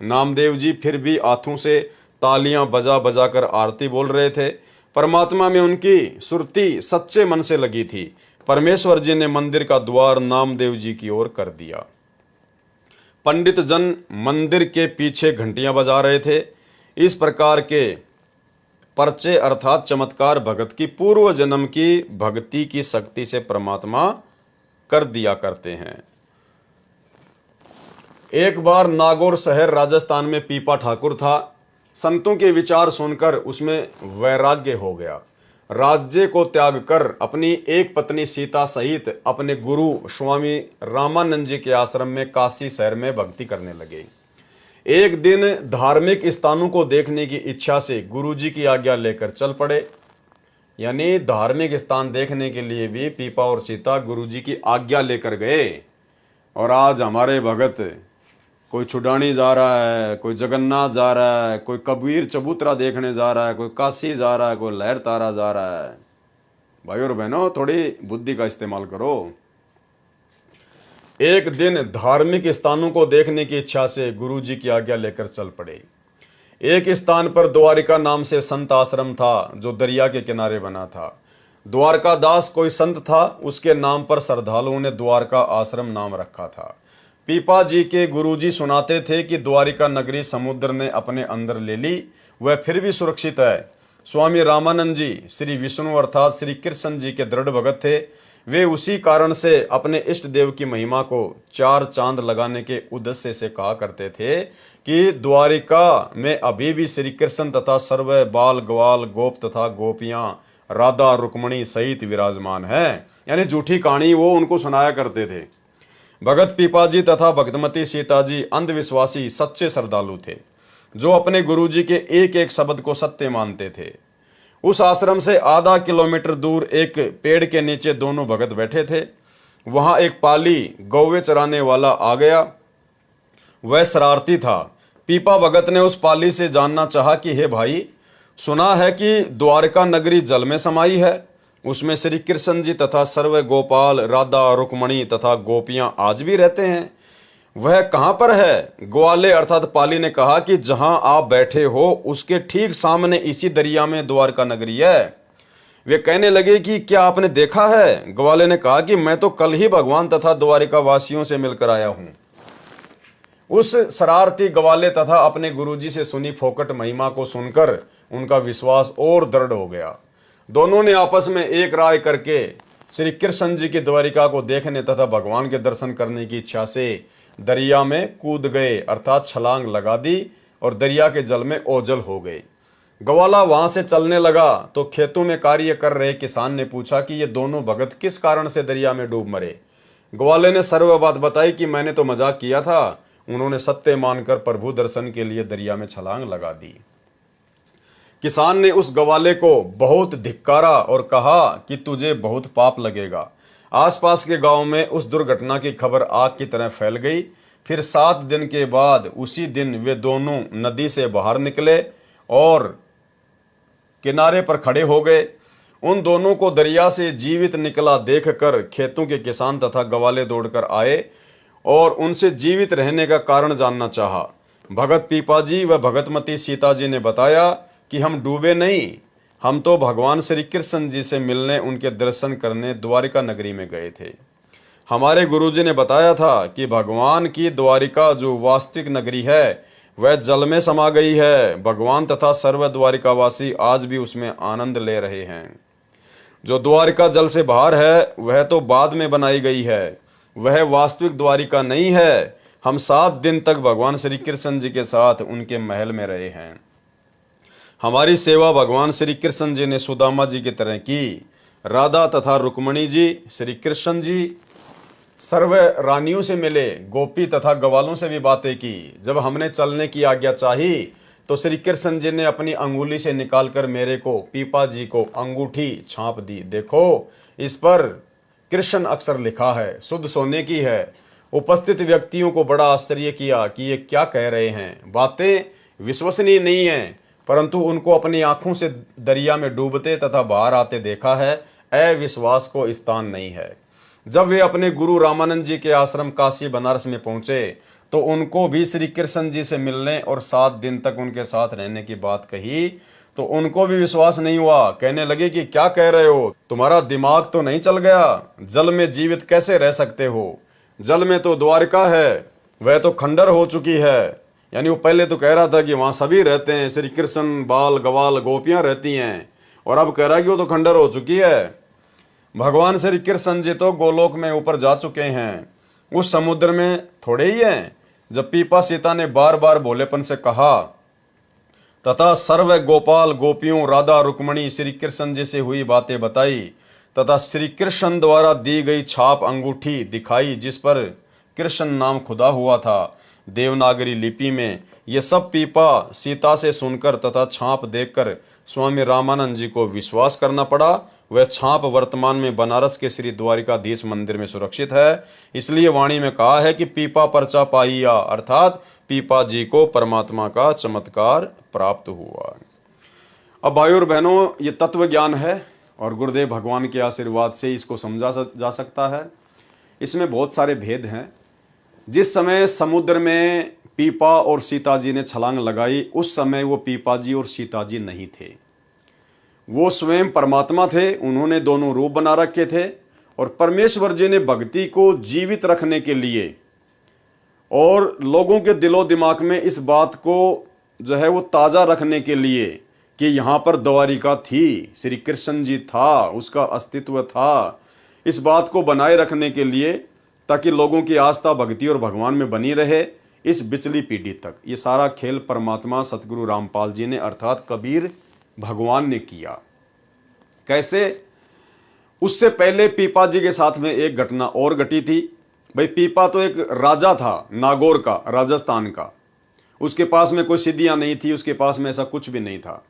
नामदेव जी फिर भी हाथों से तालियां बजा बजा कर आरती बोल रहे थे। परमात्मा में उनकी सुरती सच्चे मन से लगी थी। परमेश्वर जी ने मंदिर का द्वार नामदेव जी की ओर कर दिया। पंडित जन मंदिर के पीछे घंटियां बजा रहे थे। इस प्रकार के पर्चे अर्थात चमत्कार भगत की पूर्व जन्म की भक्ति की शक्ति से परमात्मा कर दिया करते हैं। एक बार नागौर शहर राजस्थान में पीपा ठाकुर था। संतों के विचार सुनकर उसमें वैराग्य हो गया। राज्य को त्याग कर अपनी एक पत्नी सीता सहित अपने गुरु स्वामी रामानंद जी के आश्रम में काशी शहर में भक्ति करने लगे। एक दिन धार्मिक स्थानों को देखने की इच्छा से गुरु जी की आज्ञा लेकर चल पड़े। यानी धार्मिक स्थान देखने के लिए भी पीपा और सीता गुरु जी की आज्ञा लेकर गए। और आज हमारे भगत कोई छुडानी जा रहा है, कोई जगन्नाथ जा रहा है, कोई कबीर चबूतरा देखने जा रहा है, कोई काशी जा रहा है, कोई लहर तारा जा रहा है। भाई और बहनों, थोड़ी बुद्धि का इस्तेमाल करो। एक दिन धार्मिक स्थानों को देखने की इच्छा से गुरु जी की आज्ञा लेकर चल पड़े। एक स्थान पर द्वारिका नाम से संत आश्रम था, जो दरिया के किनारे बना था। द्वारका दास कोई संत था, उसके नाम पर श्रद्धालुओं ने द्वारका आश्रम नाम रखा था। पीपा जी के गुरुजी सुनाते थे कि द्वारिका नगरी समुद्र ने अपने अंदर ले ली, वह फिर भी सुरक्षित है। स्वामी रामानंद जी श्री विष्णु अर्थात श्री कृष्ण जी के दृढ़ भगत थे। वे उसी कारण से अपने इष्ट देव की महिमा को 4 चांद लगाने के उद्देश्य से कहा करते थे कि द्वारिका में अभी भी श्री कृष्ण तथा सर्व बाल ग्वाल गोप तथा गोपियां राधा रुक्मणी सहित विराजमान है। यानी झूठी कहानी वो उनको सुनाया करते थे। भगत पीपाजी तथा भक्तमती सीता जी अंधविश्वासी सच्चे श्रद्धालु थे, जो अपने गुरुजी के एक एक शब्द को सत्य मानते थे। उस आश्रम से आधा किलोमीटर दूर एक पेड़ के नीचे दोनों भगत बैठे थे। वहां एक पाली गौवे चराने वाला आ गया। वह शरारती था। पीपा भगत ने उस पाली से जानना चाहा कि हे भाई, सुना है कि द्वारका नगरी जल में समाई है, उसमें श्री कृष्ण जी तथा सर्व गोपाल राधा रुक्मणी तथा गोपियां आज भी रहते हैं, वह कहां पर है? ग्वाले अर्थात पाली ने कहा कि जहां आप बैठे हो उसके ठीक सामने इसी दरिया में द्वारका नगरी है। वे कहने लगे कि क्या आपने देखा है? ग्वाले ने कहा कि मैं तो कल ही भगवान तथा द्वारिका वासियों से मिलकर आया हूं। उस शरारती ग्वाले तथा अपने गुरुजी से सुनी फोकट महिमा को सुनकर उनका विश्वास और दृढ़ हो गया। दोनों ने आपस में एक राय करके श्री कृष्ण जी की द्वारिका को देखने तथा भगवान के दर्शन करने की इच्छा से दरिया में कूद गए अर्थात छलांग लगा दी और दरिया के जल में ओझल हो गए। ग्वाला वहां से चलने लगा तो खेतों में कार्य कर रहे किसान ने पूछा कि ये दोनों भगत किस कारण से दरिया में डूब मरे। ग्वाले ने सर्व बात बताई कि मैंने तो मजाक किया था। उन्होंने सत्य मानकर प्रभु दर्शन के लिए दरिया में छलांग लगा दी। किसान ने उस ग्वाले को बहुत धिक्कारा और कहा कि तुझे बहुत पाप लगेगा। आसपास के गांव में उस दुर्घटना की खबर आग की तरह फैल गई। फिर 7 दिन के बाद उसी दिन वे दोनों नदी से बाहर निकले और किनारे पर खड़े हो गए। उन दोनों को दरिया से जीवित निकला देखकर खेतों के किसान तथा गवाले दौड़कर आए और उनसे जीवित रहने का कारण जानना चाहा। भगत पीपाजी व भगतमती सीता जी ने बताया कि हम डूबे नहीं, हम तो भगवान श्री कृष्ण जी से मिलने, उनके दर्शन करने द्वारिका नगरी में गए थे। हमारे गुरुजी ने बताया था कि भगवान की द्वारिका जो वास्तविक नगरी है वह जल में समा गई है। भगवान तथा सर्व द्वारिकावासी आज भी उसमें आनंद ले रहे हैं। जो द्वारिका जल से बाहर है वह तो बाद में बनाई गई है, वह वास्तविक द्वारिका नहीं है। हम 7 दिन तक भगवान श्री कृष्ण जी के साथ उनके महल में रहे हैं। हमारी सेवा भगवान श्री कृष्ण जी ने सुदामा जी की तरह की। राधा तथा रुक्मणी जी, श्री कृष्ण जी सर्व रानियों से मिले, गोपी तथा ग्वालों से भी बातें की। जब हमने चलने की आज्ञा चाही तो श्री कृष्ण जी ने अपनी अंगुली से निकालकर मेरे को, पीपा जी को अंगूठी छाप दी। देखो, इस पर कृष्ण अक्षर लिखा है, शुद्ध सोने की है। उपस्थित व्यक्तियों को बड़ा आश्चर्य किया कि ये क्या कह रहे हैं। बातें विश्वसनीय नहीं है, परंतु उनको अपनी आंखों से दरिया में डूबते तथा बाहर आते देखा है। अविश्वास को स्थान नहीं है। जब वे अपने गुरु रामानंद जी के आश्रम काशी बनारस में पहुंचे तो उनको भी श्री कृष्ण जी से मिलने और 7 दिन तक उनके साथ रहने की बात कही तो उनको भी विश्वास नहीं हुआ। कहने लगे कि क्या कह रहे हो, तुम्हारा दिमाग तो नहीं चल गया? जल में जीवित कैसे रह सकते हो? जल में तो द्वारिका है, वह तो खंडर हो चुकी है। यानी वो पहले तो कह रहा था कि वहां सभी रहते हैं, श्री कृष्ण, बाल गवाल गोपियां रहती हैं, और अब कह रहा है कि वो तो खंडर हो चुकी है। भगवान श्री कृष्ण जी तो गोलोक में ऊपर जा चुके हैं, उस समुद्र में थोड़े ही हैं। जब पीपा सीता ने बार बार भोलेपन से कहा तथा सर्व गोपाल गोपियों, राधा रुक्मणी, श्री कृष्ण जी से हुई बातें बताई तथा श्री कृष्ण द्वारा दी गई छाप अंगूठी दिखाई जिस पर कृष्ण नाम खुदा हुआ था देवनागरी लिपि में, ये सब पीपा सीता से सुनकर तथा छाप देखकर स्वामी रामानंद जी को विश्वास करना पड़ा। वह छाप वर्तमान में बनारस के श्री द्वारिकाधीश मंदिर में सुरक्षित है। इसलिए वाणी में कहा है कि पीपा परचा पाइया, अर्थात पीपा जी को परमात्मा का चमत्कार प्राप्त हुआ। अब भाइयों और बहनों, ये तत्व ज्ञान है और गुरुदेव भगवान के आशीर्वाद से इसको समझा जा सकता है। इसमें बहुत सारे भेद हैं। जिस समय समुद्र में पीपा और सीता जी ने छलांग लगाई उस समय वो पीपा जी और सीता जी नहीं थे, वो स्वयं परमात्मा थे। उन्होंने दोनों रूप बना रखे थे और परमेश्वर जी ने भक्ति को जीवित रखने के लिए और लोगों के दिलो दिमाग में इस बात को जो है वो ताज़ा रखने के लिए कि यहाँ पर द्वारिका थी, श्री कृष्ण जी था, उसका अस्तित्व था, इस बात को बनाए रखने के लिए ताकि लोगों की आस्था भक्ति और भगवान में बनी रहे इस बिचली पीढ़ी तक। ये सारा खेल परमात्मा सतगुरु रामपाल जी ने अर्थात कबीर भगवान ने किया। कैसे? उससे पहले पीपा जी के साथ में एक घटना और घटी थी। भाई, पीपा तो एक राजा था नागौर का, राजस्थान का। उसके पास में कोई सिद्धियां नहीं थी, उसके पास में ऐसा कुछ भी नहीं था,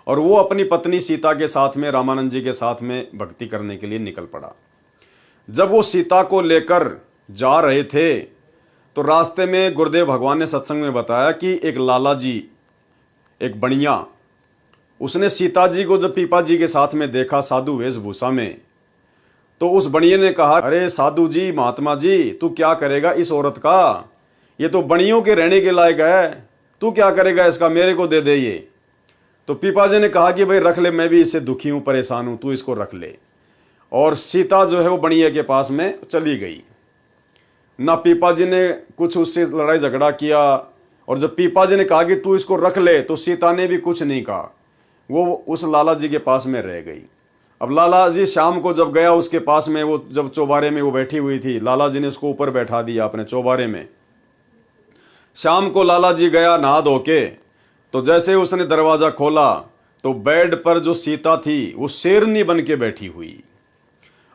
और वो अपनी पत्नी सीता के साथ में रामानंद जी के साथ में भक्ति करने के लिए निकल पड़ा। जब वो सीता को लेकर जा रहे थे तो रास्ते में गुरुदेव भगवान ने सत्संग में बताया कि एक लाला जी, एक बनिया, उसने सीता जी को जब पीपा जी के साथ में देखा साधु वेशभूषा में, तो उस बनिए ने कहा, अरे साधु जी, महात्मा जी, तू क्या करेगा इस औरत का? ये तो बनियों के रहने के लायक है, तू क्या करेगा इसका? मेरे को दे दे ये। तो पीपा जी ने कहा कि भाई रख ले, मैं भी इससे दुखी हूं, परेशान हूं, तू इसको रख ले। और सीता जो है वो बनिए के पास में चली गई। ना पीपा जी ने कुछ उससे लड़ाई झगड़ा किया, और जब पीपा जी ने कहा कि तू इसको रख ले तो सीता ने भी कुछ नहीं कहा, वो उस लाला जी के पास में रह गई। अब लाला जी शाम को जब गया उसके पास में, वो जब चौबारे में वो बैठी हुई थी, लाला जी ने उसको ऊपर बैठा दिया अपने चौबारे में। शाम को लाला जी गया नहा धो के, तो जैसे उसने दरवाजा खोला तो बेड पर जो सीता थी वो शेरनी बन के बैठी हुई।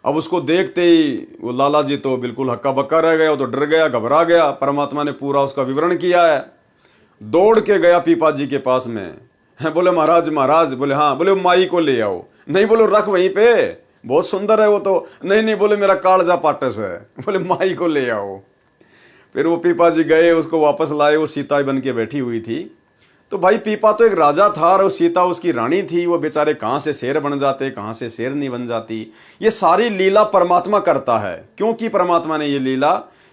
अब उसको देखते ही वो लाला जी तो बिल्कुल हक्का बक्का रह गया, वो तो डर गया, घबरा गया। परमात्मा ने पूरा उसका विवरण किया है। दौड़ के गया पीपा जी के पास में, बोले महाराज महाराज, बोले हाँ, बोले माई को ले आओ। नहीं, बोलो रख वहीं पे, बहुत सुंदर है वो तो। नहीं नहीं, बोले मेरा कालजा पाटस है, बोले माई को ले आओ। फिर वो पीपा जी गए, उसको वापस लाए, वो सीता बन के बैठी हुई थी। तो भाई पीपा तो एक राजा था और सीता उसकी रानी थी, वो बेचारे कहाँ से शेर बन जाते, कहाँ से शेर नहीं बन जाती। ये सारी लीला परमात्मा करता है। क्यों की परमात्मा ने ये लीला?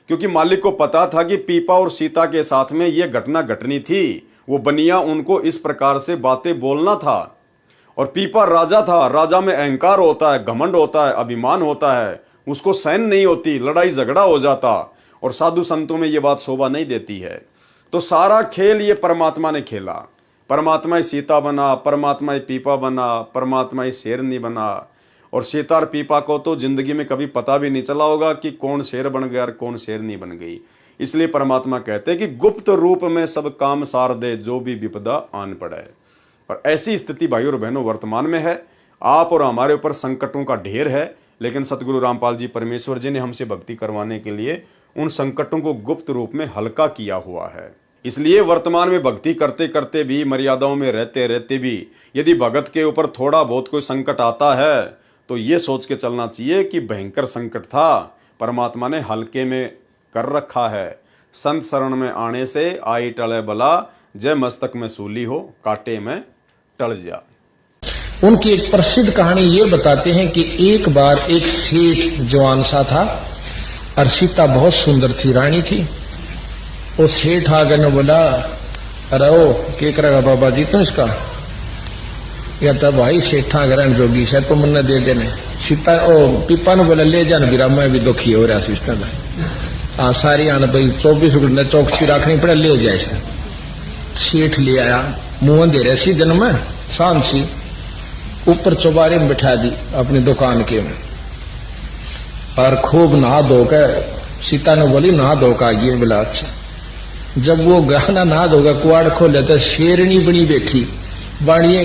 क्योंकि मालिक को पता था कि पीपा और सीता के साथ में ये घटना घटनी थी। वो बनिया उनको इस प्रकार से बातें बोलना था। और पीपा राजा था, राजा में अहंकार होता है, घमंड होता है, अभिमान होता है, उसको सहन नहीं होती, लड़ाई झगड़ा हो जाता। और साधु संतों में ये बात शोभा नहीं देती है। तो सारा खेल ये परमात्मा ने खेला। परमात्मा ही सीता बना, परमात्मा ही पीपा बना, परमात्मा ही शेरनी बना। और सीता और पीपा को तो जिंदगी में कभी पता भी नहीं चला होगा कि कौन शेर बन गया और कौन शेरनी बन गई। इसलिए परमात्मा कहते हैं कि गुप्त रूप में सब काम सार दे, जो भी विपदा आन पड़े। और ऐसी स्थिति भाई और बहनों वर्तमान में है। आप और हमारे ऊपर संकटों का ढेर है, लेकिन सतगुरु रामपाल जी परमेश्वर जी ने हमसे भक्ति करवाने के लिए उन संकटों को गुप्त रूप में हल्का किया हुआ है। इसलिए वर्तमान में भक्ति करते करते भी, मर्यादाओं में रहते रहते भी, यदि भगत के ऊपर थोड़ा बहुत कोई संकट आता है तो ये सोच के चलना चाहिए कि भयंकर संकट था, परमात्मा ने हल्के में कर रखा है। संत शरण में आने से आई टले बला, जय मस्तक में सूली हो, कांटे में टल जा। उनकी एक प्रसिद्ध कहानी ये बताते हैं कि एक बार एक सेठ जवान सा था और सीता बहुत सुंदर थी, रानी थी। वो सेठ आगे ने बोला, अरे ओ क्या करेगा बाबा जी तुम इसका? या तो भाई सेठा ग्रहण जोगी से तो मन दे देने। सीता ओ पीपा ने बोला, ले जान बीरा, मैं भी दुखी हो रहा सिस्टम में। हाँ सारी आने भाई 24 घंटे चौकसी रखनी पड़े, ले जाए से। सेठ ले आया, मुंह दे रहे सी दिन में शांत सी, ऊपर चौबारे में बिठा दी अपनी दुकान के में, और खूब नहा धोकर सीता ने बोली नहा धोकर आइए। बोला अच्छा। जब वो गहना नहा धोकर कुआड़ खोले तो शेरनी बनी बैठी, बाणिए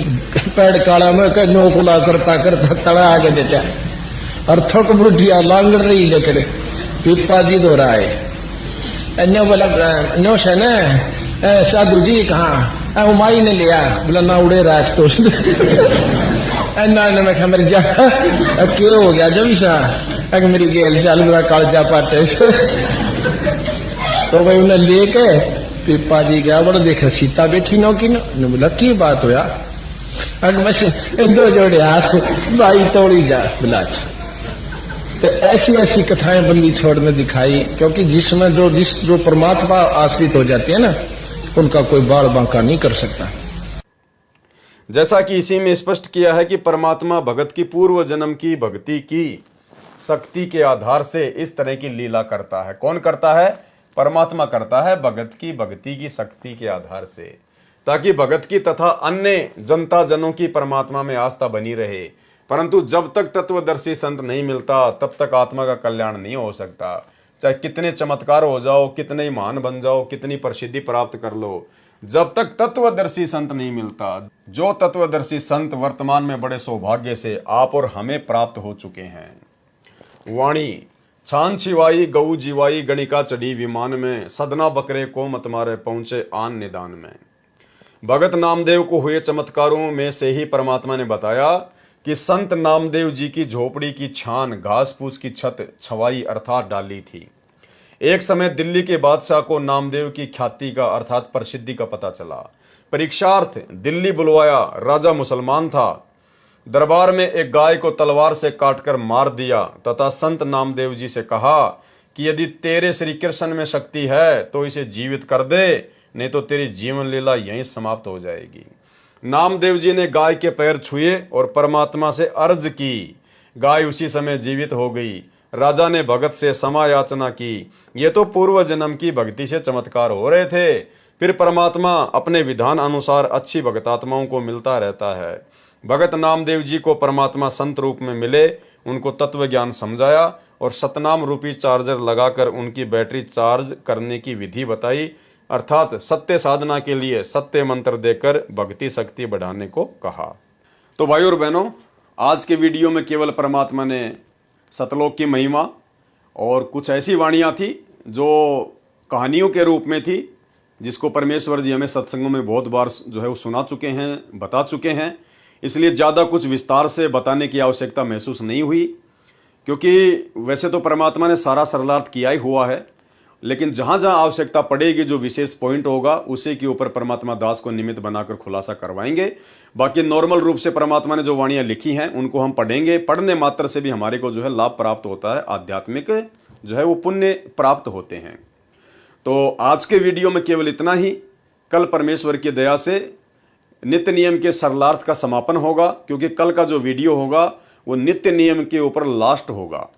पैड़ काला में नोकुला करता करता तड़ा आगे देता और थक बुढ़िया लांगड़ रही लेकर पीपा जी दो रहा है। बोला नो से न साधु जी कहाँ? उमाई ने लिया। बोला ना उड़े राज तो मैं मेरी जा क्यों हो गया जब सा अगर मेरी गेल चाल बुरा कालजा पाते। तो भाई उन्हें लेके पीपा जी गया, बड़ा देखा सीता बैठी नो की नो। बोला की बात हो यार? अगर बस दो जोड़े हाथ भाई तोड़ी जा। बोला तो ऐसी ऐसी कथाएं बंदी छोड़ने दिखाई, क्योंकि जिसमें जो परमात्मा आश्रित हो जाते हैं ना, उनका कोई बाल बांका नहीं कर सकता। जैसा कि इसी में स्पष्ट किया है कि परमात्मा भगत की पूर्व जन्म की भक्ति की शक्ति के आधार से इस तरह की लीला करता है। कौन करता है? परमात्मा करता है, भगत की भक्ति की शक्ति के आधार से, ताकि भगत की तथा अन्य जनता जनों की परमात्मा में आस्था बनी रहे। परंतु जब तक तत्वदर्शी संत नहीं मिलता तब तक आत्मा का कल्याण नहीं हो सकता। चाहे कितने चमत्कार हो जाओ, कितने ही महान बन जाओ, कितनी प्रसिद्धि प्राप्त कर लो, जब तक तत्वदर्शी संत नहीं मिलता। जो तत्वदर्शी संत वर्तमान में बड़े सौभाग्य से आप और हमें प्राप्त हो चुके हैं। वाणी छान छिवाई गऊ जीवाई, गणिका चढ़ी विमान में, सदना बकरे को मत मारे, पहुंचे आन निदान में। भगत नामदेव को हुए चमत्कारों में से ही परमात्मा ने बताया कि संत नामदेव जी की झोपड़ी की छान घास फूस की छत छवाई अर्थात डाली थी। एक समय दिल्ली के बादशाह को नामदेव की ख्याति का अर्थात प्रसिद्धि का पता चला। परीक्षार्थ दिल्ली बुलवाया। राजा मुसलमान था। दरबार में एक गाय को तलवार से काटकर मार दिया तथा संत नामदेव जी से कहा कि यदि तेरे श्री कृष्ण में शक्ति है तो इसे जीवित कर दे, नहीं तो तेरी जीवन लीला यहीं समाप्त हो जाएगी। नामदेव जी ने गाय के पैर छुए और परमात्मा से अर्ज की। गाय उसी समय जीवित हो गई। राजा ने भगत से क्षमा याचना की। ये तो पूर्व जन्म की भक्ति से चमत्कार हो रहे थे। फिर परमात्मा अपने विधान अनुसार अच्छी भगतात्माओं को मिलता रहता है। भगत नामदेव जी को परमात्मा संत रूप में मिले, उनको तत्व ज्ञान समझाया और सतनाम रूपी चार्जर लगाकर उनकी बैटरी चार्ज करने की विधि बताई, अर्थात सत्य साधना के लिए सत्य मंत्र देकर भक्ति शक्ति बढ़ाने को कहा। तो भाई और बहनों, आज के वीडियो में केवल परमात्मा ने सतलोक की महिमा और कुछ ऐसी वाणियाँ थी जो कहानियों के रूप में थी, जिसको परमेश्वर जी हमें सत्संगों में बहुत बार जो है वो सुना चुके हैं, बता चुके हैं। इसलिए ज़्यादा कुछ विस्तार से बताने की आवश्यकता महसूस नहीं हुई, क्योंकि वैसे तो परमात्मा ने सारा सरलार्थ किया ही हुआ है। लेकिन जहां जहां आवश्यकता पड़ेगी, जो विशेष पॉइंट होगा, उसी के ऊपर परमात्मा दास को निमित्त बनाकर खुलासा करवाएंगे। बाकी नॉर्मल रूप से परमात्मा ने जो वाणियां लिखी हैं उनको हम पढ़ेंगे। पढ़ने मात्र से भी हमारे को जो है लाभ प्राप्त होता है, आध्यात्मिक जो है वो पुण्य प्राप्त होते हैं। तो आज के वीडियो में केवल इतना ही। कल परमेश्वर की दया से नित्य नियम के सरलार्थ का समापन होगा, क्योंकि कल का जो वीडियो होगा वो नित्य नियम के ऊपर लास्ट होगा।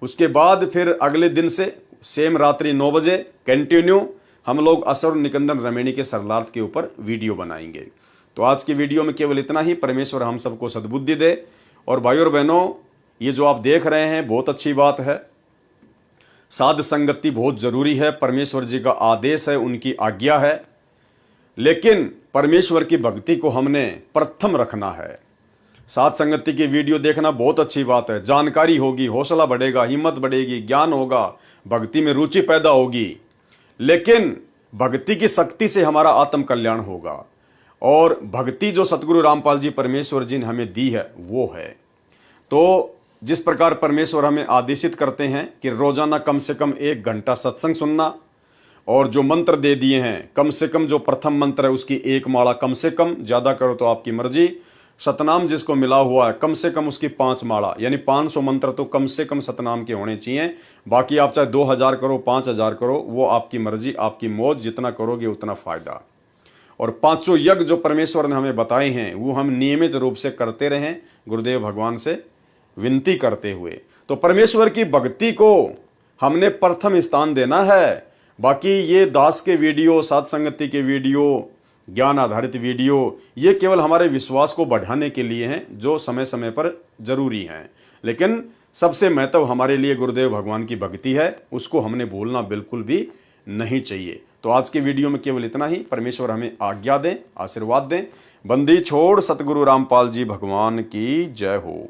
उसके बाद फिर अगले दिन से सेम रात्रि 9 बजे कंटिन्यू हम लोग असुर निकंदन रमेणी के सरलार्थ के ऊपर वीडियो बनाएंगे। तो आज की वीडियो में केवल इतना ही। परमेश्वर हम सबको सद्बुद्धि दे। और भाई और बहनों, ये जो आप देख रहे हैं बहुत अच्छी बात है। साध संगति बहुत जरूरी है, परमेश्वर जी का आदेश है, उनकी आज्ञा है। लेकिन परमेश्वर की भक्ति को हमने प्रथम रखना है। साध संगति की वीडियो देखना बहुत अच्छी बात है, जानकारी होगी, हौसला बढ़ेगा, हिम्मत बढ़ेगी, ज्ञान होगा, भक्ति में रुचि पैदा होगी। लेकिन भक्ति की शक्ति से हमारा आत्म कल्याण होगा। और भक्ति जो सतगुरु रामपाल जी परमेश्वर जी ने हमें दी है वो है। तो जिस प्रकार परमेश्वर हमें आदेशित करते हैं कि रोजाना कम से कम 1 घंटा सत्संग सुनना, और जो मंत्र दे दिए हैं कम से कम जो प्रथम मंत्र है उसकी 1 माला कम से कम, ज़्यादा करो तो आपकी मर्जी। सतनाम जिसको मिला हुआ है कम से कम उसकी 5 माला, यानी 500 मंत्र तो कम से कम सतनाम के होने चाहिए। बाकी आप चाहे 2000 करो, 5000 करो, वो आपकी मर्जी, आपकी मौज, जितना करोगे उतना फायदा। और 500 यज्ञ जो परमेश्वर ने हमें बताए हैं वो हम नियमित रूप से करते रहें, गुरुदेव भगवान से विनती करते हुए। तो परमेश्वर की भक्ति को हमने प्रथम स्थान देना है। बाकी ये दास के वीडियो, साध संगति के वीडियो, ज्ञान आधारित वीडियो, ये केवल हमारे विश्वास को बढ़ाने के लिए हैं, जो समय समय पर जरूरी हैं। लेकिन सबसे महत्व हमारे लिए गुरुदेव भगवान की भक्ति है, उसको हमने भूलना बिल्कुल भी नहीं चाहिए। तो आज के वीडियो में केवल इतना ही। परमेश्वर हमें आज्ञा दें, आशीर्वाद दें। बंदी छोड़ सतगुरु रामपाल जी भगवान की जय हो।